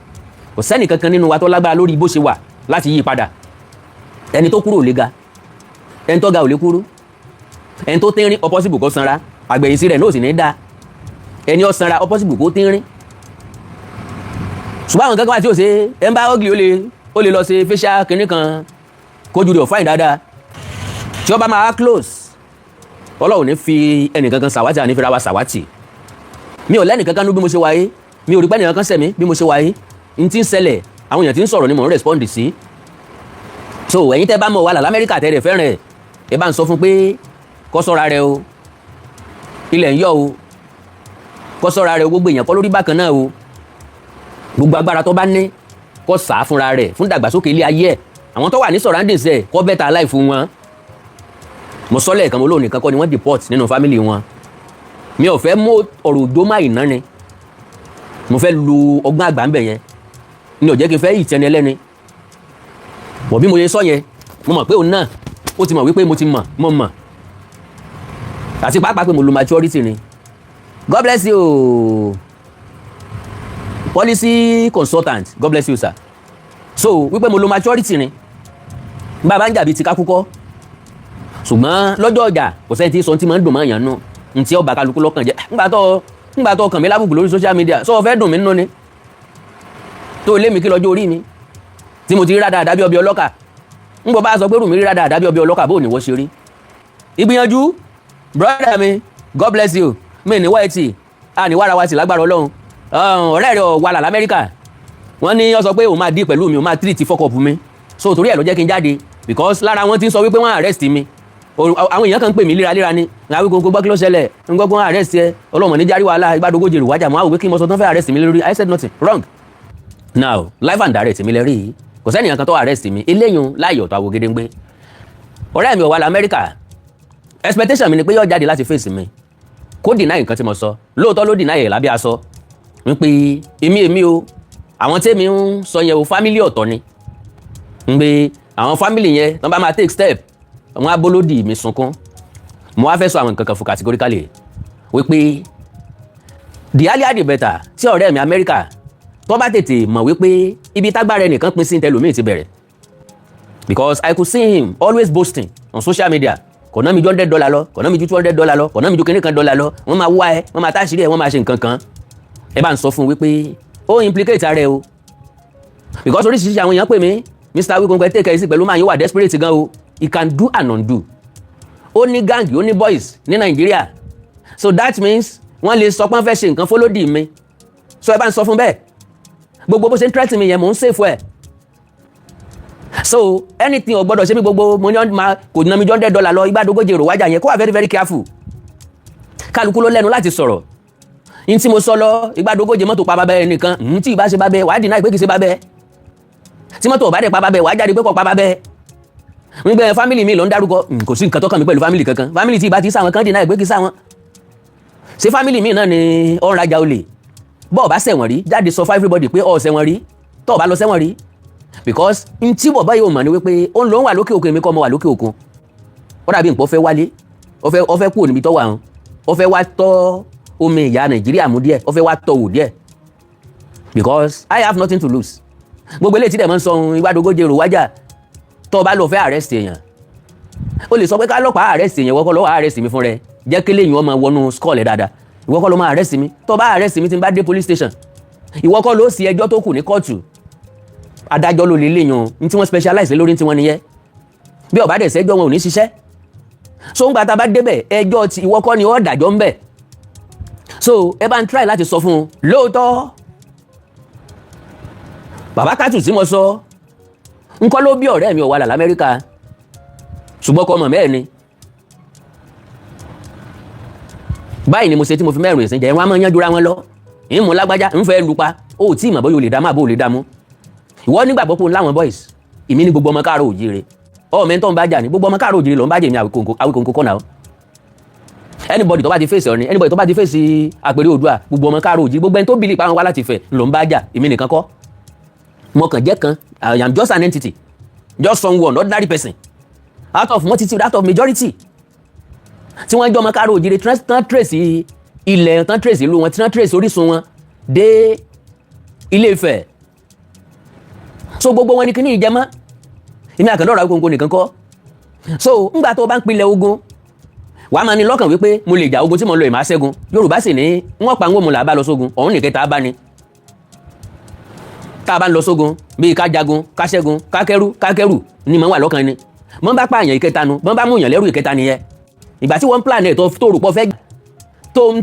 kò sẹ́ni kankan nínú wa tó lágbára lórí bó ṣe wà láti yí padà ẹni tó kúrò ò lè ga ẹni tó ga ò lè kúrú ẹni tó tínrín opposite kó sanra àgbẹ̀yìnsí rẹ̀ náà sì ní dáa ẹni ó sanra opposite kó tínrín ṣùgbọ́n àwọn kankan wà tí ó ṣe ẹ ń bá ọ́gìlì ó lè lọ ṣe facial kìnní kan kójú rẹ̀ ò fáìn dáadáa tí ó bá máa close Ọlọ́run ní fi ẹnìkankan sàwátì àní fi ra wa sàwátì mi ò lẹ́nìkankan ní bí mo ṣe wáyé mi ò rí pé ẹnìkankan sẹ̀mí bí mo ṣe wáyé n ti ń ṣẹlẹ̀ àwọn èèyàn ti ń sọ̀rọ̀ ni mò ń respond sí so ẹ̀yin tẹ́ bá mọ̀ wà lá l'Amẹ́ríkà tẹ́ rẹ̀ fẹ́ràn ẹ̀ bá ń sọ fún pé kó ṣọ́ra rẹ̀ o ilẹ̀ ń yọ̀ o kó ṣọ́ra rẹ̀ o gbogbo èèyàn kọ́ lórí bákan náà o gbogbo agbára tó bá ní kó sà á fúnra rẹ̀ fún ìdàgbàsókè ilé ayé ẹ̀ àwọn tó wà ní surroundings ẹ̀ kó better life fún wọn mo sọ lẹ́ẹ̀kan mo lóun nìkan kọ́ ni wọ́n deport nínú family wọn mi ò fẹ́ mú ọ̀rọ̀ òjò má ìná ni mo fẹ́ lu ọgbọ́n àgbà ń bẹ̀ yẹn ni ò jẹ́ kí n fẹ́ ìtẹni ẹlẹ́ni wọ̀ bí mo ṣe sọ yẹn mo mọ̀ pé òun náà ó ti mọ̀ wípé mo mọ̀ àti pàápàá pé mo lo maturity ni God bless you policy consultant God bless you sir so wípé mo lo maturity ni bàbá ń jàbí ti kákúkọ́ ṣùgbọ́n lọ́jọ́ ọjà kò sẹ́ni tí sọ tí máa ń dùn mọ́ èèyàn nù ntí ọba kálukú lọ́kàn jẹ́ ńgbà tó kàn mí lábùkù lórí social media sọ fẹ́ dùn mí nínú ni tó lé mi kí lọ́jọ́ orí mi tí mo ti rí dáadáa bí ọbẹ̀ ọlọ́kà ńgbọ́ bá sọ pé rùmí rí dáadáa bí ọbẹ̀ ọlọ́kà bó ní wọ́n ṣe rí ìgbìyànjú brother mi God bless you mi ní wáìtì a ní wàrà wa sì lágbára Ọlọ́run ọ̀rẹ́ rẹ̀ wà lá l'Amẹ́ríkà wọ́n ní ó sọ pé òun máa dí pẹ̀lú mi òun máa treat fọ́kọ̀pù mi so torí ẹ̀ ló jẹ́ kí n jáde because lára wọn ti ń sọ wípé wọ́n arrest mi àwọn èèyàn kan ń pè mí léraléra ni Awikoko gbọ́ kí ló ṣẹlẹ̀ ń gbọ́ pé wọ́n arrest ẹ ọlọ́mọ ní járí wàhálà ìgbàdógójì rò wájà mọ́ àwọn òwe kí mo sọ tán fẹ́ arrest mi lórí I said nothing wrong now live and direct mi lè rí kò sẹ́nìyàn kan tó arrest mi eléyìn láàyè ọ̀tọ̀ àwògede ń gbé ọ̀rẹ́ mi ó wà l'Amẹ́ríkà expectation mi ni pé yóò jáde láti face mi kó deny nǹkan tí mo sọ lóòótọ́ ló deny ẹ̀ lábẹ́ aṣọ ń pé èmi o àwọn tèmi ń sọ yẹn o family ọ̀tọ̀ ni ń pé àwọn family yẹn tó bá máa take step wọn á bólódì mi sunkún mo wá fẹ́ sọ àwọn nǹkan kan fún categorically wípé the earlier the better tí ọ̀rẹ́ mi Amẹ́ríkà tó bá tètè mọ̀ wípé ibi tágbára ẹnìkan pín sí tẹlòmíì ti bẹ̀rẹ̀ because I could see him always boasting on social media kò ná mi ju $100 lọ kò ná mi ju $200 lọ kò ná mi ju kinní kan $1 lọ wọ́n máa wá ẹ wọ́n máa táṣìírí ẹ wọ́n máa ṣe nǹkan kan ẹ bá ń sọ fún un wípé ó implicate ara ẹ o because oríṣiríṣi àwọn èèyàn pè mí Mr. Awikoko take it easy pẹ̀lú máa yín wà desperate gan o he can do and undo ó ní gang ó ní boys ní Nàìjíríà so that means wọ́n lè sọ pé wọ́n fẹ́ ṣe nǹkan fólódì mi so ẹ bá ń sọ fún bẹ́ẹ̀ gbogbo bó ṣe ń threaten mi yẹn mò ń save ẹ̀ so anything ò gbọ́dọ̀ ṣe mí gbogbo mo ní kò ná mi ju $100 lọ ìgbàdógójì rò wájà yẹn kó wà very very careful kálukú ló lẹ́nu láti sọ̀rọ̀ yín tí mo sọ lọ ìgbàdógójì mọ́tò pa bàbá ẹ nìkan tí ì bá ṣe bàbá ẹ wàá deny pé kì í ṣe bàbá ẹ tí mọ́tò ò bá dẹ̀ pa bàbá ẹ wàá jáde pé kò pa bàbá ẹ nígbà family mi ló ń dárúkọ kò sí nǹkan tó kàn mí pẹ̀lú family kankan family tí ì bá ti sáwọn kan deny pé kì í sáwọn ṣé family mi náà ni ó ń rajà olè bọ́ọ̀ bá ṣẹ̀wọ̀n rí jáde sọ fún everybody pé ó ṣẹ̀wọ̀n rí tó bá lọ ṣẹ̀wọ̀n rí because n tí bọ̀ báyìí ò mọ̀ ni wípé ó ń lọ wà lókè òkun èmi kọ́ ọmọ wà lókè òkun ó dàbí nǹkan ó fẹ́ wálé ó fẹ́ kúrò níbi tó wà hàn ó fẹ́ wá tọ́ omi ìyá Nàìjíríà mú díẹ̀ ó fẹ́ wá tọ́ wò díẹ̀ because I have nothing to lose gbogbo eléyìí tí dẹ̀ mọ́ ń sọ ìgbàdógójì rò wájà tó o bá lọ fẹ́ arrest èèyàn o lè sọ pé kálọ́pàá arrest èèyàn wọ́kọ́ lọ́wọ́ arrest mi fún rẹ jẹ́ kí lèyìn ọmọ wọnú skull ẹ̀ dáadáa ìwọ́kọ́ ló máa arrest mi tó o bá arrest mi tí n bá dé police station ìwọ́kọ́ ló sì ẹjọ́ tó kù ní kóòtù adájọ́ ló lè léyìn ní tí wọ́n specialize lórí tí wọ́n nìyẹn bí ó bá dẹ̀ sẹ́jọ́ wọn ò ní ṣiṣẹ́ so ń gba tá a bá débẹ̀ ẹjọ́ tí ìwọ́kọ́ ni ó dájọ́ ń bẹ̀ so ẹ bá ń try láti sọ fún un lóòótọ́ bàbá kátù tí mo sọ ń kọ́ ló bí ọ̀rẹ́ mi ó wà l'Amẹ́ríkà ṣùgbọ́n kọ́ mọ̀ mẹ́ẹ̀ ni báyìí ni mo ṣe tí mo fi mẹ́rin ìsìn jẹ́ wọ́n á máa yanjú ra wọn lọ ìmú lágbájá ń fẹ́ lupa ó tí ì mọ̀ bóyá o lè dá máa bó o lè dá mú ìwọ nígbàgbọ́ pé o láwọn boys ìmí ní gbogbo ọmọ káàró òjíire mẹ́ńtọ́ ń bá jà ní gbogbo ọmọ káàró òjíire ló ń bá jẹ́ mi Awikoko kọ́nà anybody tó bá ti fèsì ọ̀rìn anybody tó bá ti fèsì àpèrè Oòduà gbogbo ọmọ káàró òjíire gbogbo ẹni tó bìlì pa wọn wá láti fẹ̀ ló ń bá jà èmi nìkan kọ́ mo kàn jẹ́ kan I am just an entity just someone ordinary person out of multitude out of majority tí wọ́n jọ ọmọ káàró òjíire tán trace ilẹ̀ tán trace ìlú wọn tán trace orísun wọn dé Ilé Ifẹ̀ so gbogbo wọn ni kíní ìjẹmọ́ èmi àkàndọ̀rọ̀ Awikoko nìkan kọ́ so ńgbà tó bá ń pilẹ̀ ogun wàá máa ní lọ́kàn wípé mo lè jà ogun tí mo lọ ìmọ̀ àṣẹ́gun Yorùbá sì ní wọ́n pa ń wò mo là bá lọ sógun ọ̀hún nìkẹ́ tá a bá ní tá a bá ń lọ sógun bíi ká jagun ká ṣẹ́gun ká kẹ́rù ni mo wà lọ́kàn ni mo bá pààyàn ìkẹta nu mo bá mú yàn lẹ́rù ìkẹta nìyẹn ìgbà tí wọ́n plan ẹ̀ tó rò pọ̀ fẹ́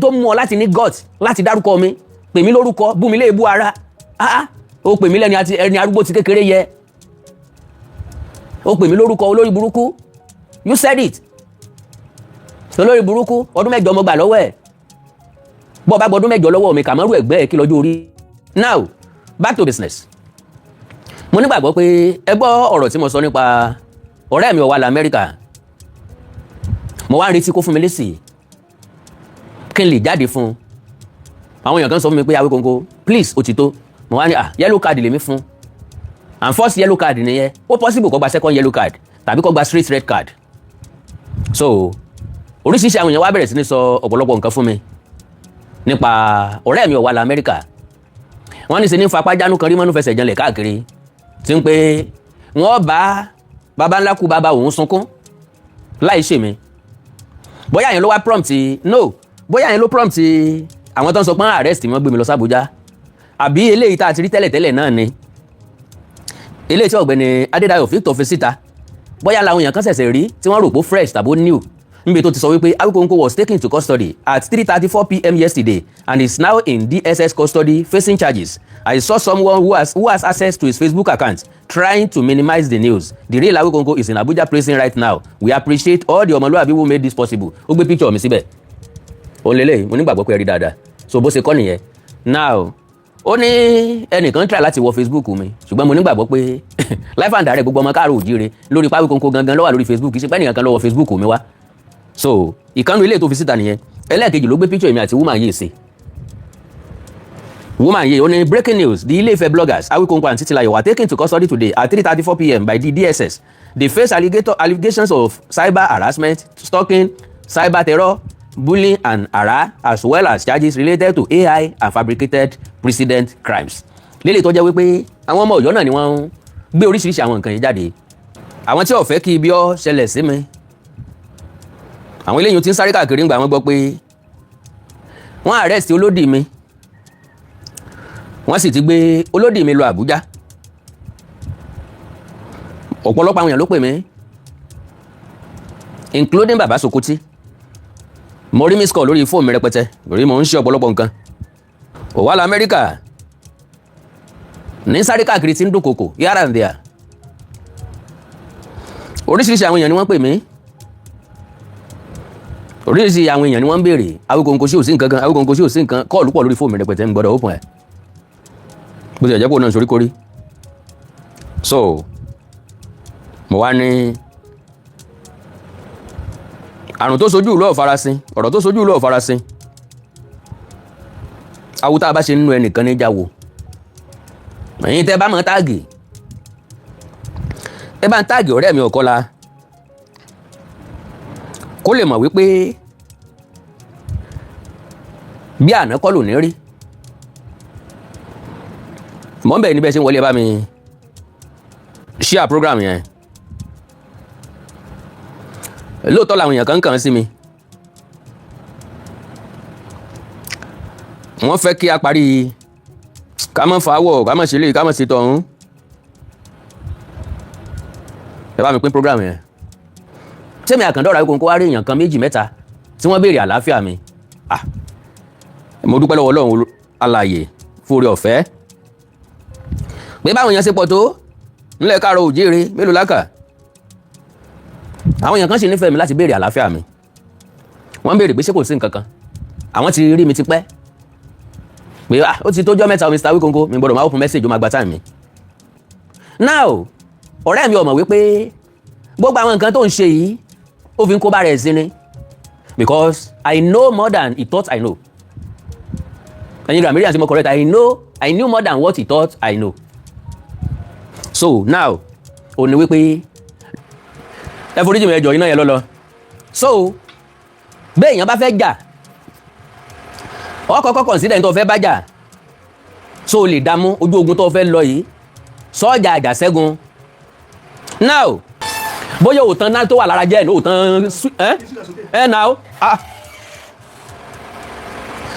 tó mú ọ láti ní gut láti dárúkọ mi pè mí lórúkọ bú mi léèbú ara ó pè mí lẹ́ni àti ẹni arúgbó ti kékeré yẹ ó pè mí lórúkọ olórí burúkú you said it olórí burúkú ọdún 7 mo gbà lọ́wọ́ ẹ̀ bọ́ bá gbọdún 7 lọ́wọ́ mi Kàmọ́rù ẹ̀gbẹ́ ẹ̀ kí lọ́jọ́ orí. Now back to business. Mo nígbàgbọ́ pé ẹ gbọ́ ọ̀rọ̀ tí mo sọ nípa ọ̀rẹ́ mi Omoale Amẹ́ríkà. Mo wá ń retí kó fún mi lésì kí n lè jáde fún un. Àwọn èèyàn kan sọ fún mi pé Awikoko please ó ti tó. Mo wá ní yellow card lèmi fún and first yellow card nìyẹn ó possible kó gba second yellow card tàbí kó gba straight red card. So oríṣiríṣi àwọn èèyàn wá bẹ̀rẹ̀ sí ní sọ ọ̀pọ̀lọpọ̀ nǹkan fún mi nípa ọ̀rẹ́ mi Omoale Amẹ́ríkà. Wọ́n ní ṣe ní fapájánú kan rí mọ́nú fẹsẹ̀ janlẹ̀ káàkiri tí ń pé wọ́n bá baba ńlá kú baba òun sunkún láì ṣe mi. Bóyá yẹn ló wá prompt bóyá yẹn ló prompt àwọn tó ń sọ pé arrest wọ́n gbé mi lọ sí Àbújá àbí eléyìí tá a ti rí tẹ́lẹ̀tẹ́lẹ̀ náà ni eléyìí tí ọ̀gbẹ́ni Adédayọ̀ Victor fi síta bóyá làwọn èèyàn kan ṣẹ̀ṣẹ̀ rí tí wọ́n rò pé fresh tàbí new níbi tó ti sọ wípé Awikoko was taken into custody at 3:34 p.m. yesterday and is now in DSS custody facing charges. I saw someone who has access to his Facebook account trying to minimize the news. The real Awikoko is in Abuja prison right now. We appreciate all the Omoluabi who made this possible. Ó gbé picture mi síbẹ̀. Ó lélẹ̀ mo nígbàgbọ́ pé ẹ rí dáadáa. So bó ṣe kọ́ nìyẹn. Now ó ní ẹnìkan try láti wọ Facebook mi ṣùgbọ́n mo nígbàgbọ́ pé life and direct gbogbo ọmọ káàró òjíire lórí Awikoko gangan ló wà lórí Facebook kì í ṣe pé ẹnìkan kan ló wọ Facebook mi wá. So ìkànnì ilé tó fi síta nìyẹn ẹlẹ́ẹ̀kejì ló gbé picture èmi àti woman yìí sí. Woman yìí ó ní breaking news the Ile-Ife bloggers Awikoko and Titilayo were taken to custody today at 3:34 p.m. by the DSS. They face allegations of cyber harassment, stalking, cyber terror, bullying and harass as well as charges related to AI and fabricated precedent crimes. Lélẹ̀ tó jẹ́ wípé àwọn ọmọ Ọ̀yọ́ náà ni wọ́n ń gbé oríṣiríṣi àwọn nǹkan yìí jáde. Àwọn tí ò fẹ́ kí ibi ó ṣẹlẹ̀ sí mi. Àwọn eléyìí tí ń sáré káàkiri ńgbà wọ́n gbọ́ pé wọ́n arrest olódì mi. Wọ́n sì ti gbé olódì mi lọ Àbújá. Ọ̀pọ̀lọpọ̀ àwọn èèyàn ló pè mí including Bàbá Sokoti. Mo rí miss call lórí fóònù mi rẹpẹtẹ lórí mo ń ṣe ọ̀pọ̀lọpọ̀ nǹkan. Omoale Amẹ́ríkà ní sáré káàkiri tí ń dúnkokò here and there. Oríṣiríṣi àwọn èèyàn ni wọ́n pè mí. Oríṣiríṣi àwọn èèyàn ni wọ́n ń béèrè Awikoko sí òsín nǹkan kan Awikoko sí òsín nǹkan kọ́ọ̀lù pọ̀ lórí fóònù mi rẹpẹtẹ ń gbọ́dọ̀ open ẹ̀. Bó ti jẹ́ pé òun náà soríkorí. So mo wá ní àrùn tó sojú ìlú ọ̀farasin ọ̀rọ̀ tó sojú ìlú ọ̀farasin awúta bá ṣe nínú ẹnìkan ní jáwo ẹ̀yin tẹ́ bá mọ̀ táàgì ẹ bá ń táàgì ọ̀rẹ́ mi Ọ̀kọ́lá kó lè mọ̀ wípé bí àná kọ́ lò ní rí mọ̀ ń bẹ̀ níbẹ̀ ṣe ń wọlé bá mi share program yẹn. Lóòótọ́ làwọn èèyàn kàn sí mi wọ́n fẹ́ kí a parí ká má fàáwọ̀ ká má ṣe lè ká má ṣe tọ̀hún ẹ bá mi pín program yẹn. Tẹ́mi àkàndọ́ra Awikoko wá rí èèyàn kan 2 mẹ́ta tí wọ́n béèrè àlàáfíà mi mo dúpẹ́ lọ́wọ́ Ọlọ́run alààyè fún oore ọ̀fẹ́ pé báwọn èèyàn ṣe pọ̀ tó ńlẹ̀ káàrọ̀ òjíire mélòó lákà. Àwọn èèyàn kan sì nífẹ̀ẹ́ mi láti béèrè àlàáfíà mi wọ́n béèrè pé ṣé kò sí nǹkan kan àwọn ti rí mi ti pẹ́ pé ó ti tójọ́ mẹ́ta Mr. Awikoko mi gbọ́dọ̀ máa open message ó máa gba time mi. Now ọ̀rẹ́ mi ò mọ̀ wípé gbogbo àwọn nǹkan tó ń ṣe yìí ó fi ń kó bá rẹ̀ sí ni because I know more than he thought I know. ẹ̀yin Grammairian tí mo correct I knew more than what he thought I know. So now ó ní wípé ẹ foríjì mi ẹjọ́ iná yẹn lọ́lọ́. So bẹ́ẹ̀ èèyàn bá fẹ́ jà ọ kọ́kọ́ consider ẹni tó fẹ́ bá jà so lè dààmú ojú ogun tó fẹ́ lọ yìí sọ́jà àjàṣẹ́gun. Now bóyá òótán náà tó wà lára jẹ́ òótán now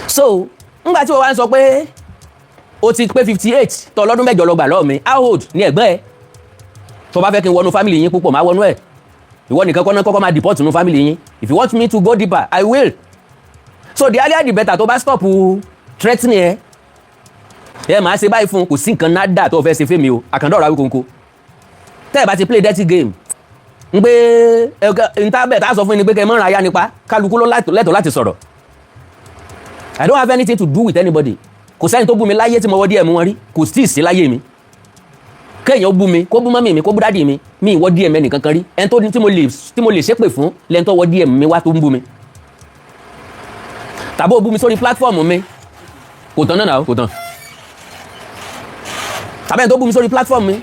so ńgbà tí wọ́n wá ń sọ pé o ti pé 58 tó lọ́dún 7 lọ gbà lọ́ọ̀ mi how old ni ẹ̀gbọ́n ẹ̀ tó bá fẹ́ kí n wọnú family yín púpọ̀ máa wọnú ẹ̀ ìwọ nìkan kọ́kọ́ máa deport nínú family yín if you want me to go deeper I will. So the earlier the better tó bá stop threatening ẹ máa ṣe báyìí fún kò sí nǹkan nádà tó fẹ́ ṣe fẹ́mi o àkàndọ̀rọ̀ Awikoko tẹ́ ẹ bá ti play dirty game ń pé níta bẹ́ẹ̀ tá a sọ fún ni pé kẹ́ mọ́ràn aya nípa kálukú ló lẹ́tọ̀ọ́ láti sọ̀rọ̀. I don't have anything to do with anybody. Kò sẹ́ni tó bú mi láyé tí mo wọ́ díẹ̀ mú wọn rí, kò tí ì sí láyé mi. Kéèyàn bú mi, kó bú mọ́mì mi, kó bú dádì mi, mi ìwọ́ díẹ̀ mẹ́nì kankan rí. Ẹni tó ní tí mo lè ṣépè fún lẹ́ni tó wọ́ díẹ̀ mi wá tó ń bú mi. Tàbí ó bú mi sórí platform mi, kò tán náà kò tán. Tàbí ẹni tó bú mi sórí platform mi,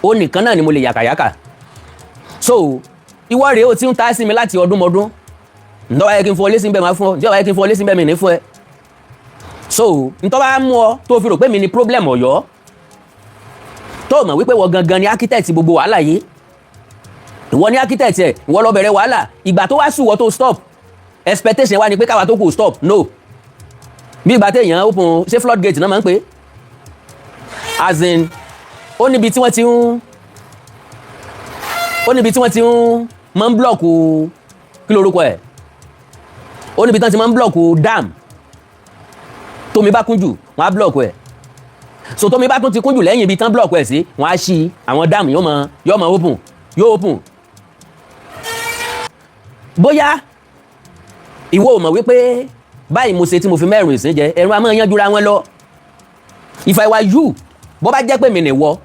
ó nìkan náà ni mo lè yàkàyàkà. So ìwọ rèé o ti ń ta sí mi láti ọdún mọ́dún. Ǹjọ́ wáyé kí n fún ọ lésì ń bẹ̀ máa fún ọ, ǹjọ́ wáyé kí n fún ọ lésì ń bẹ̀ mi ní fún ẹ. So ǹtọ́ bá mú ọ tó fi rò pé mi ni problem Ọ̀yọ́, tó mọ̀ wípé wọ́n gangan ni architect gbogbo wàhálà yìí, ìwọ ni architect ẹ̀, ìwọ ló bẹ̀rẹ̀ wàhálà, ìgbà tó wá sùn wọ́n tó stop, expectation wa ni pé káwa tó kù stop, no. Bí ìgbà téèyàn open ṣé flood gate náà máa ń pè, as in ó níbi tí wọ́n ti ń máa ń block kí lórúkọ ẹ̀, ó níbi tí wọ́n ti máa ń block dam, tómi bá kún jù wọ́n á block ẹ̀, so tómi bá tún ti kún jù lẹ́yìn ibi tán block ẹ̀ sí wọ́n á ṣí àwọn dam yóò máa open. Bóyá ìwọ ò mọ̀ wípé báyìí mo ṣe tí mo fi mẹ́rin ìsìn jẹ ẹ̀rùn a máa yanjúra wọn lọ. If I were you, bó bá jẹ́ pé mi nìwọ,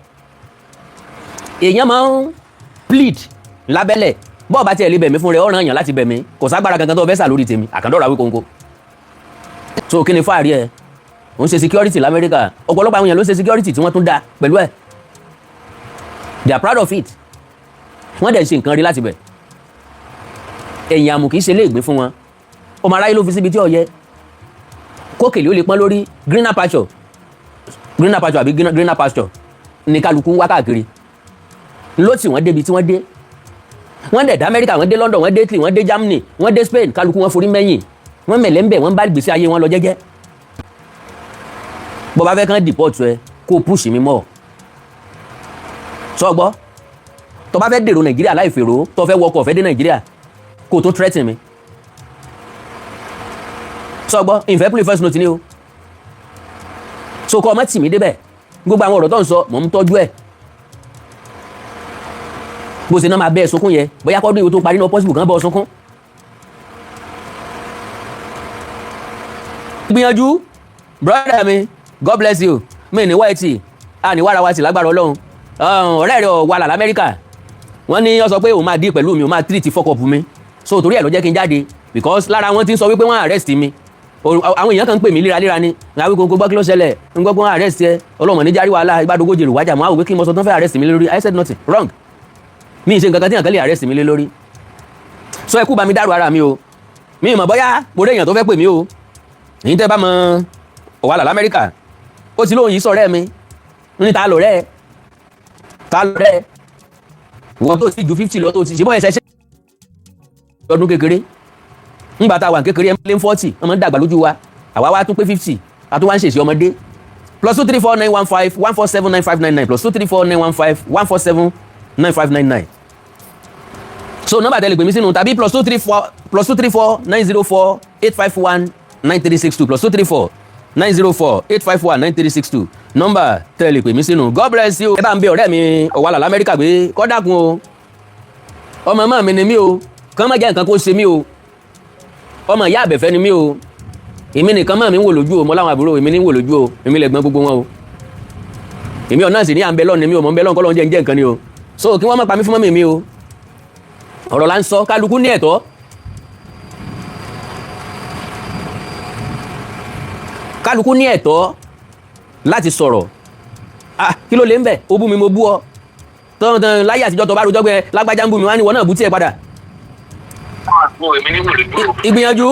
èèyàn máa ń plead lábẹ́lẹ̀, bọ́ọ̀ bá tiẹ̀ lè bẹ̀mí fún rẹ̀ ọ̀ràn èèyàn láti bẹ̀mí, kò ságbára kankan tó fẹ́ sà lórí tèmi, àkàndọ̀rọ̀ Awikoko. So kí ni fáàrí ẹ? Ò ń ṣe security l'Amẹ́ríkà, ọ̀pọ̀lọpọ̀ àwọn èèyàn ló ń ṣe security tí wọ́n tún dá pẹ̀lú ẹ̀. They are proud of it. Wọ́n dẹ̀ ṣe nǹkan rí láti bẹ̀. Ẹ̀yìn àmù kìí ṣe lé ìgbín fún wọn. Ọmọ aráyé ló fi síbi tí ó yẹ. Kókèlè ó lè pọ́n lórí greener pasture àbí greener pasture ní kálukú ń wá káàkiri. Ló tì wọ́n débi tí wọ́n dé. Wọ́n dẹ̀ dé Amẹ́ríkà, wọ́n dé London, wọ́n dé Italy, wọ́n dé Germany, wọ́n dé Spain, kálukú wọn forí mẹ́yìn. Wọ́n mẹ̀lẹ́ ń bẹ̀, wọ́n bá gbèsè ayé wọn lọ jẹ́jẹ́. Bó bá fẹ́ kán deport ẹ kó push mi mọ́. Sọ gbọ́, tó bá fẹ́ dèrò Nàìjíríà láì fèrò, tó fẹ́ wọkọ̀ fẹ́ dé Nàìjíríà kó tó threaten mi. Sọ gbọ́, ìfẹ́ play first note ni o. So kọ́ ọmọ tì mí débẹ̀, gbogbo àwọn ọ̀rọ̀ tó ń sọ mò ń tọ́jú ẹ̀. Bó ṣe náà máa bẹ́ẹ̀ sunkún yẹ, bóyá kọ́dún ìwò tó parí náà possible kan bọ́ sunkún. Gbìyànjú, brother mi, God bless you, mi ní wáìtì, a ní wàrà wa sì lágbára Ọlọ́run. Ọ̀rẹ́ rẹ̀ wà là l'Amẹ́ríkà, wọ́n ní ó sọ pé òun máa dí pẹ̀lú mi, òun máa treat fuck up mi. So torí ẹ̀ ló jẹ́ kí n jáde, because lára wọn ti ń sọ wípé wọ́n arrest mi. Àwọn èèyàn kan ń pè mí léraléra ni, Awikoko gbọ́ kí ló ṣẹlẹ̀, ń gbọ́ pé wọ́n arrest ẹ, Ọlọ́run ní járí wàhálà ìgbàdógójì rò wájà, mo á wò pé kí n mọ sọ tán fẹ́ arrest mi lé lórí. I said nothing wrong. Mi ì ṣe nǹkan kan tí èèyàn kan lè arrest mi lé lórí. So ẹ kú bá mi dárò ara mi o. Mi ì mọ̀ bóyá mo rí èèyàn tó fẹ́ pè mí o. Èyí tẹ́ bá mọ Ọ̀wàlà l'Amẹ́ríkà, ó ti lóun yìí sọ̀rẹ́ mi, ní ta lọ rẹ́ wọ́n tó ti ju 50 lọ tó ti ṣe bọ́ ẹ̀ṣẹ̀ ṣe ọdún kékeré. Nígbà tá a wà kékeré ẹ̀mí lé 40, ọmọ ń dàgbà lójú wa, àwa wá tún pé 50, a tún wá ń ṣèṣe ọmọdé. +2349151479599 +2349151479599. So nọ́mbà tẹ́lẹ̀ pè mí sínú tàbí +2349048519362 +2349048519362 nọ́mbà tẹ́lẹ̀ pè mí sínú. God bless you. Ẹ bá ń bẹ ọ̀rẹ́ mi Ọ̀wàlà l'Amẹ́ríkà pé kó dákun o, ọmọ mọ́ mi ni mí o, kàn má jẹ́ nǹkan kó ṣe mí o, ọmọ ìyá àbẹ̀fẹ́ ni mí o, èmi nìkan mọ́ mi ń wò lójú o, mo láwọn àbúrò èmi ní ń wò lójú o, èmi lẹ̀gbọ́n gbogbo wọn o, èmi ọ̀nà sì ní à ń bẹ lọ́ọ̀ ni mí o, mọ̀ ń bẹ lọ́ọ̀ kọ́lọ́ jẹ́ nǹkan ni o. So kí wọ́n má pa mí fún mọ́mì mi o, ọ̀rọ̀ la ń sọ, kálukú ní ẹ̀tọ́. Kálukú ní ẹ̀tọ́ láti sọ̀rọ̀. Kí ló lè ń bẹ̀? Ó bú mi mo bú ọ. Tán láyé àtijọ́ tó bá rojọ́ gbẹ lágbájá ń bú mi wá ní ìwọ náà bú tí ẹ padà. Ìgbìyànjú.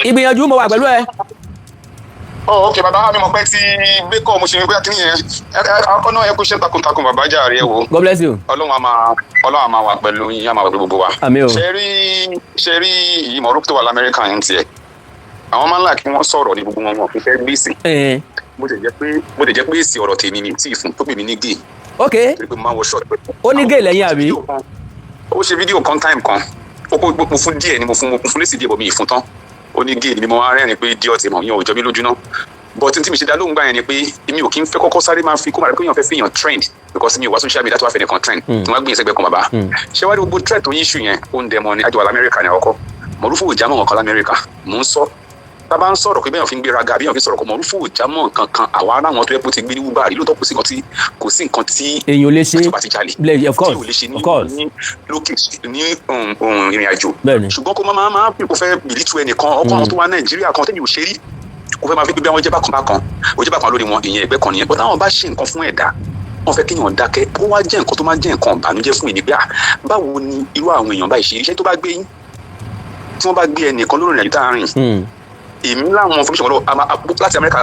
Ìgbìyànjú mo wà pẹ̀lú ẹ. Ok bàbá mi mọ̀ pé tí gbẹ́kọ̀ mo ṣe gbé kí nìyẹn ọ̀nà ẹ̀kú ṣe takuntakun bàbá jàre wo. God bless you. Ọlọ́run a máa wà pẹ̀lú yín, a máa wà pẹ̀lú gbogbo wa. Àmín o. ṣe rí ìyí Oruko tó wà l'Amẹ́ríkà yẹn tiẹ̀ àwọn máa ń là kí wọ́n sọ̀rọ̀ ní gbogbo wọn fi fẹ́ gbèsè. Bó ti jẹ́ pé èsì ọ̀rọ̀ tèmi ni tí ìfún tó pè mí ní gay. Ok. Ó ní gay lẹ́yìn àbí? Ó ṣe fídíò kan time kan mo fún díẹ̀ ni mo fún lésì díẹ̀ bọ̀ mi ìfún tán. Ó ní gay ni mo wá rẹ́rìn pé díọ̀ tí mo yàn ò jọ mí lójú náà. But tí mi ṣe dá lóhùn gbà yẹn ni pé èmi ò kí ń fẹ́ kọ́kọ́ sáré máa fi kó máa rẹ pé èèyàn fẹ́ fi èèyàn trend because mi ò wá social media tó wá fẹ́ nìkan trend tí wọ́n gbìyànjú ẹgbẹ́ kan bàbá ṣé wá ní gbogbo trend tó yí issue yẹn ó ń dẹmọ ní àjọ Amẹ́ríkà ní ọkọ Mọ̀rúfù ò jámọ́ nǹkan l'Amẹ́ríkà mò ń sọ tá bá ń sọ̀rọ̀ pé bẹ́ẹ̀ fi ń gbéraga bí wọ́n fi sọ̀rọ̀ kó Mọ̀rúfù ò jámọ́ nǹkan kan àwa ará wọn tó yẹ kó ti gbé ní wúbà rí lóòótọ́ kò sí nǹkan tí èèyàn lè ṣe of course ní lókè ní ìrìn àjò ṣùgbọ́n kó máa kó fẹ́ bìlítù ẹnìkan ọkọ̀ àwọn tó wá Nàìjíríà kan tẹ́lẹ̀ ò ṣe rí kò fẹ́ máa fi gbé bí àwọn jẹ́bà kan lórí wọn ìyẹn ẹgbẹ́ kan nìyẹn bọ́tà àwọn bá ṣe nǹkan fún ẹ̀dá wọ́n fẹ́ kéèyàn dákẹ́ ó wá jẹ́ nǹkan tó máa jẹ́ nǹkan ìbànújẹ́ fún ìnígbà báwo ni irú àwọn èèyàn báyìí ṣe iṣẹ́ tó bá gbé yín tí wọ́n bá gbé ẹnìkan lórí ìrìnàjò tá a rìn èmi láwọn information lọ láti Amẹ́ríkà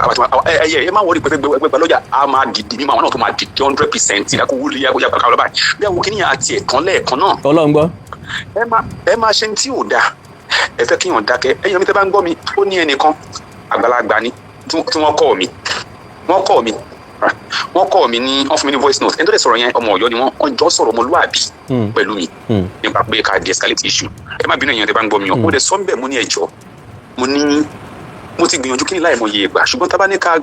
ẹ máa wọlé pẹpẹ lọ́jà a máa dìde mímọ àwọn náà tó máa dìde 100% ìdákọ̀ wúlò yàgò yàgò lọ́ba bí àwọn kìnìyàn àti ẹ̀tàn lẹ́ẹ̀kan náà. Ọlọ́run gbọ́. ẹ máa ṣe tí ò dáa ẹ fẹ́ kéèyàn dákẹ́ ẹ̀yàn mi tẹ́ bá ń gbọ́ mi ó ní ẹnìkan àgbàlagbà ni tí wọ́n kọ́ mi ní wọ́n fún mi ní voice note ẹni tó lè sọ̀rọ̀ yẹn ọmọ Ọ̀yọ́ ni wọ́n jọ sọ̀rọ̀ ọmọlúwàbí pẹ̀lú mi nípa pé ká de-escalate issue ẹ má bínú ẹ̀yàn tẹ́ bá ń gbọ́ mi ó dẹ̀ sọ bẹ́ẹ̀ mo ní ẹjọ́ mo ti gbìyànjú kí ni láì mọ iye ìgbà ṣùgbọ́n tá bá ní ká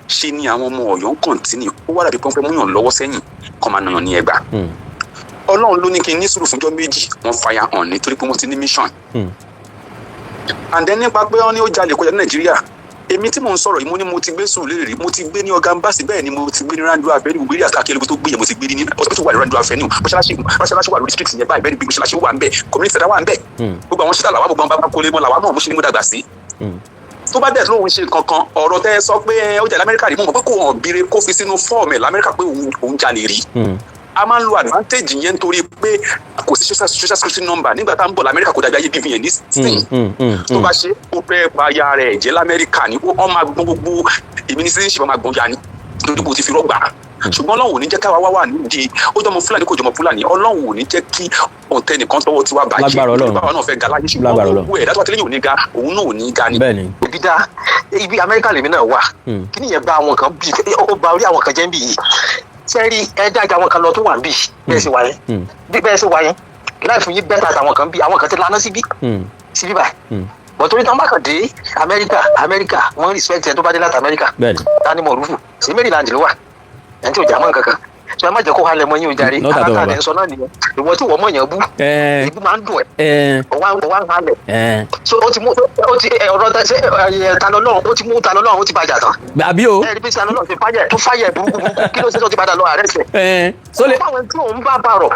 ṣe ni àwọn ọmọ Ọ̀yọ́ ń kọ̀ǹtínì ó wà dàbí pọ́npẹ́ múyàn lọ́wọ́ sẹ́yìn kan máa nàyàn ní ẹgbà Ọlọ́run ló ní kí n ní sùúrù fúnjọ́ méjì wọ́n fire hàn nítorí pé wọ́n ti ní mission and then nípa pé wọ́n ní ó jalè kọjá ní Nàìjíríà èmi tí mò ń sọ̀rọ̀ yìí mo ní mo ti gbé sùúrù lérè mo ti gbé ní ọ̀gá mbàsí bẹ́ẹ̀ ni mo ti gbé ní Randua Avenue gbogbo eré àkàkẹ́ lóko tó gbé yẹn mo ti gbé ní hospital wà ní Randua Avenue mọ́ṣáláṣí wà lórí street yẹn báyìí bẹ́ẹ̀ ni gbogbo mọ́ṣáláṣí wà ń bẹ̀ community center wà ń bẹ̀ gbogbo àwọn ṣẹ́tà làwọn gbogbo àwọn bá kólé mọ́ làwọn náà mo ṣe ní mo dàgbà sí tó bá dẹ̀ lóun ṣe kankan ọ̀rọ̀ tẹ́ sọ pé ó jà l'Amẹ́ríkà rí mo mọ̀ pé kò hàn bire kó fi sínú fọ́ọ̀mù ẹ̀ l'Amẹ́ríkà pé òun jalè rí a máa ń lo advantage yẹn nítorí pé kò sí social security number nígbà tá à ń bọ̀ l'Amẹ́ríkà kò dàbí ayé bvn ní sìn tó bá ṣe ó fẹ́ pa ya rẹ̀ jẹ́ l'Amẹ́ríkà ni wọ́n máa gbọ́n gbogbo èmi ní citizenship máa gbọ́n ya ni nítorí kò ti fi rọ́gbà ṣùgbọ́n Ọlọ́run ò ní jẹ́ káwa wà nídìí ó jọmọ Fúlàní kò jọmọ Fúlàní Ọlọ́run ò ní jẹ́ kí ọ̀tẹ̀ nìkan tọwọ́ tiwa bàjẹ́ báwa náà fẹ́ ga láyé ṣùgbọ́n owó ẹ̀ dájọ́ àtìlẹ́yìn ò ní ga òun náà ò ní ga ni. ibi dá ibi Amẹ́ríkà lèmi náà wà kí nìyẹn bá àwọn kan bí ó ba orí àwọn kan jẹ́ ń bì yìí sẹ́rí ẹ dájà àwọn kan lọ tó wà ń bì bẹ́ẹ̀ sì wáyé láìfún yín bẹ́ẹ̀ tàwọn kan bí àwọn kan ti lana síbí báyìí bọ̀ torí tán bá kàn dé Amẹ́ríkà wọ́n respect ẹ̀ tó bá dé láti Amẹ́ríkà Dani Mọ̀rúfù sí Maryland ló wà ẹni tí ò jà mọ́ nǹkan kan tí wọ́n má jẹ́ kó halẹ̀ mọ́ yín o jàre alákàlẹ̀ ń sọ náà nìyẹn ìwọ tí wọ́n mọ̀ yẹn bú ìbú máa ń dùn ẹ̀ ọ̀wá ń halẹ̀ so ó ti mú ọ̀rọ̀ talọ́lọ́run ó ti mú talọ́lọ́run ó ti bàjá tán àbí o ẹ̀rí bí talọ́lọ́run ti fàyẹ̀ burúkú kí ló ṣe tó ti padà lọ ààrẹ sẹ̀ àwọn tí òun bá bá rọ̀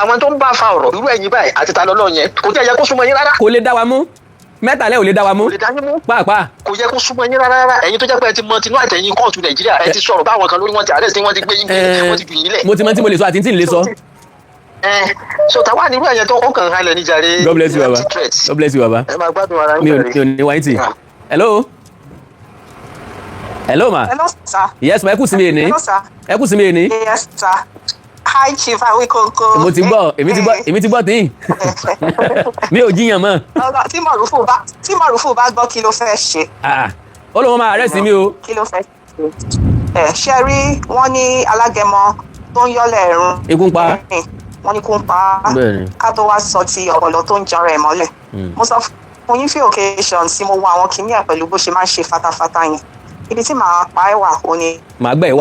àwọn tó ń bá fa ọ̀rọ̀ irú ẹ̀yìn báyìí àti talọ́lọ́run yẹn kò jẹ́ yẹ kó súnmọ́ yín rárá kò lè dá wa mú mẹ́tàlẹ́ ò lè dá wa mú pàápàá kò yẹ kó súnmọ́ yín rárá ẹ̀yin tó jẹ́ pé ẹ ti mọ tinú àtẹ̀yìn kóòtù Nàìjíríà ẹ ti sọ̀rọ̀ báwọn kan lórí wọn ti arrest wọ́n ti gbé yín wọ́n ti bì yín lẹ̀. mo ti mọ tí mo lè sọ àti tí n lè sọ. so tàwa nírú ẹ̀yẹn tó kàn halẹ̀ níjàre. God bless you baba God bless you baba. ẹ máa gbádùn ara mi ò ní wáyé tì. hello ma. hello sir. yes ma ẹ kú sí mi èní. hello sir. ẹ kú sí mi èní. yes sir. Hi Chief Awikoko. mo ti gbọ́ èmi ti gbọ́ tí mi ò jiyàn mọ́. tí Mọ̀rúfù bá gbọ́ kí ló fẹ́ ṣe. ó lóun máa arrest mi o. kí ló fẹ́ ṣe. ṣe rí wọ́n ní alágẹmọ tó ń yọ́lẹ̀ ẹ̀rùn. ikú ń pa. wọ́n ní kó ń pa ká tó wá sọ ti ọ̀pọ̀lọ́ tó ń jọra ẹ̀ mọ́lẹ̀. mo sọ fún yín few occasions tí mo wo àwọn kìíní ẹ̀ pẹ̀lú bó ṣe máa ń ṣe fatafata yẹn ibi tí màá pa ẹ̀ wà ó ní. màá gbà ẹ̀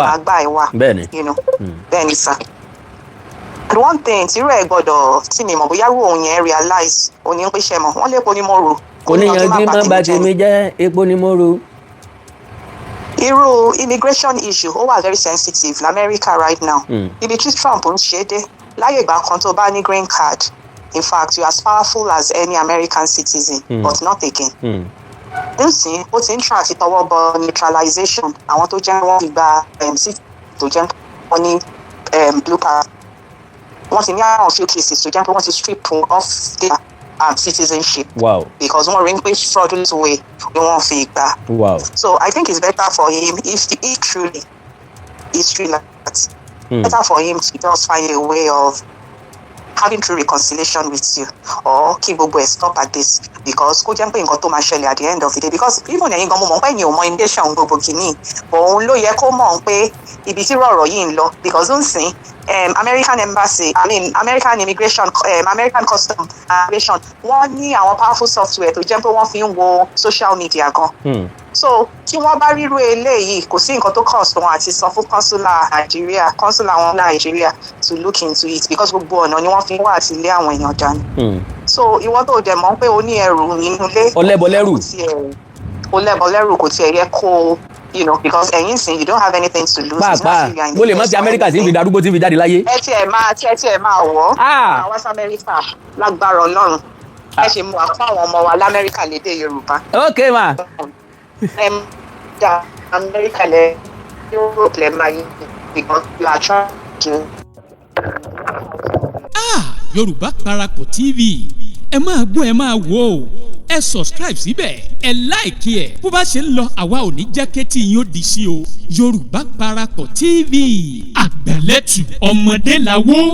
wà bẹ́ẹ̀ni bẹ́ẹ̀ni sir. And one thing tí rẹ̀ gbọ́dọ̀ tí mi mọ̀ bóyá rú òun yẹn realize òní ń pèsè mọ̀ wọ́n lépo ní mo rò. oníyanjú má bà tèmi jẹ́ epo ni mo rò. irú immigration issue ó wà very sensitive l'America right now. ibi tí Trump ń ṣe dé láyé ìgbà kan tó bá ní green card in fact you are as powerful as any American citizen but not again. nsìn ó ti ń try àti tọwọ́ bọ neutralization àwọn tó jẹ́ wọ́n fi gba tó jẹ́ wọ́n ní blue card. wọ́n ti ní àwọn few cases tó jẹ́ pé wọ́n ti strip off their citizenship. Wow. Because wọ́n rí pé fraudulent way ni wọ́n fi gbà. Wow. So I think it's better for him if he truly like that. Better for him to just find a way of having true reconciliation with you or kí gbogbo ẹ̀ stop at this because kó jẹ́ pé nǹkan tó máa ṣẹlẹ̀ at the end of the day because even ẹ̀yin gan mo mọ̀ pé ẹ̀yin ò mọ indication gbogbo kìíní òun ló yẹ kó mọ̀ pé ibi tí rọ̀rọ̀ yìí ń lọ because ó ń sìn American embassy, American immigration, American custom immigration, wọ́n ní àwọn powerful software tó jẹ́ pé wọ́n fi ń wo social media gan. So tí wọ́n bá ríru eléyìí kò sí nǹkan tó cost wọn àti sọ fún consular wọn Nàìjíríà to look into it because gbogbo ọ̀nà ni wọ́n fi wá àti ilé àwọn èèyàn dání. So ìwọ tó dẹ̀ mọ̀ pé o ní ẹrù nínú ilé. Ó lẹ́bọ̀ lẹ́rù kò tiẹ̀ yẹ kó because ẹ̀yin sìn you don't have anything to lose. pàápàá mo lè mọ̀ sí Amẹ́ríkà tí ń fi darúgbó tí ń fi jáde láyé. ẹ tiẹ̀ máa wọ̀ àwọn West America lágbára Ọlọ́run ẹ ṣe mú àpá àwọn ọmọ wa l'Amẹ́ríkà lédè Yorùbá. ok ma. Amẹ́ríkà lẹ Europe lẹ máa yí because you are trying to. Yorùbá Parapọ̀ TV ẹ máa gbọ́ ẹ máa wò ó ẹ subscribe síbẹ̀ ẹ like ẹ̀ bó bá ṣe ń lọ àwa ò ní jẹ́ kétí yín ó di sí o Yorùbá Parapọ̀ TV àgbẹ̀lẹ̀tù ọmọdé làwọ̀.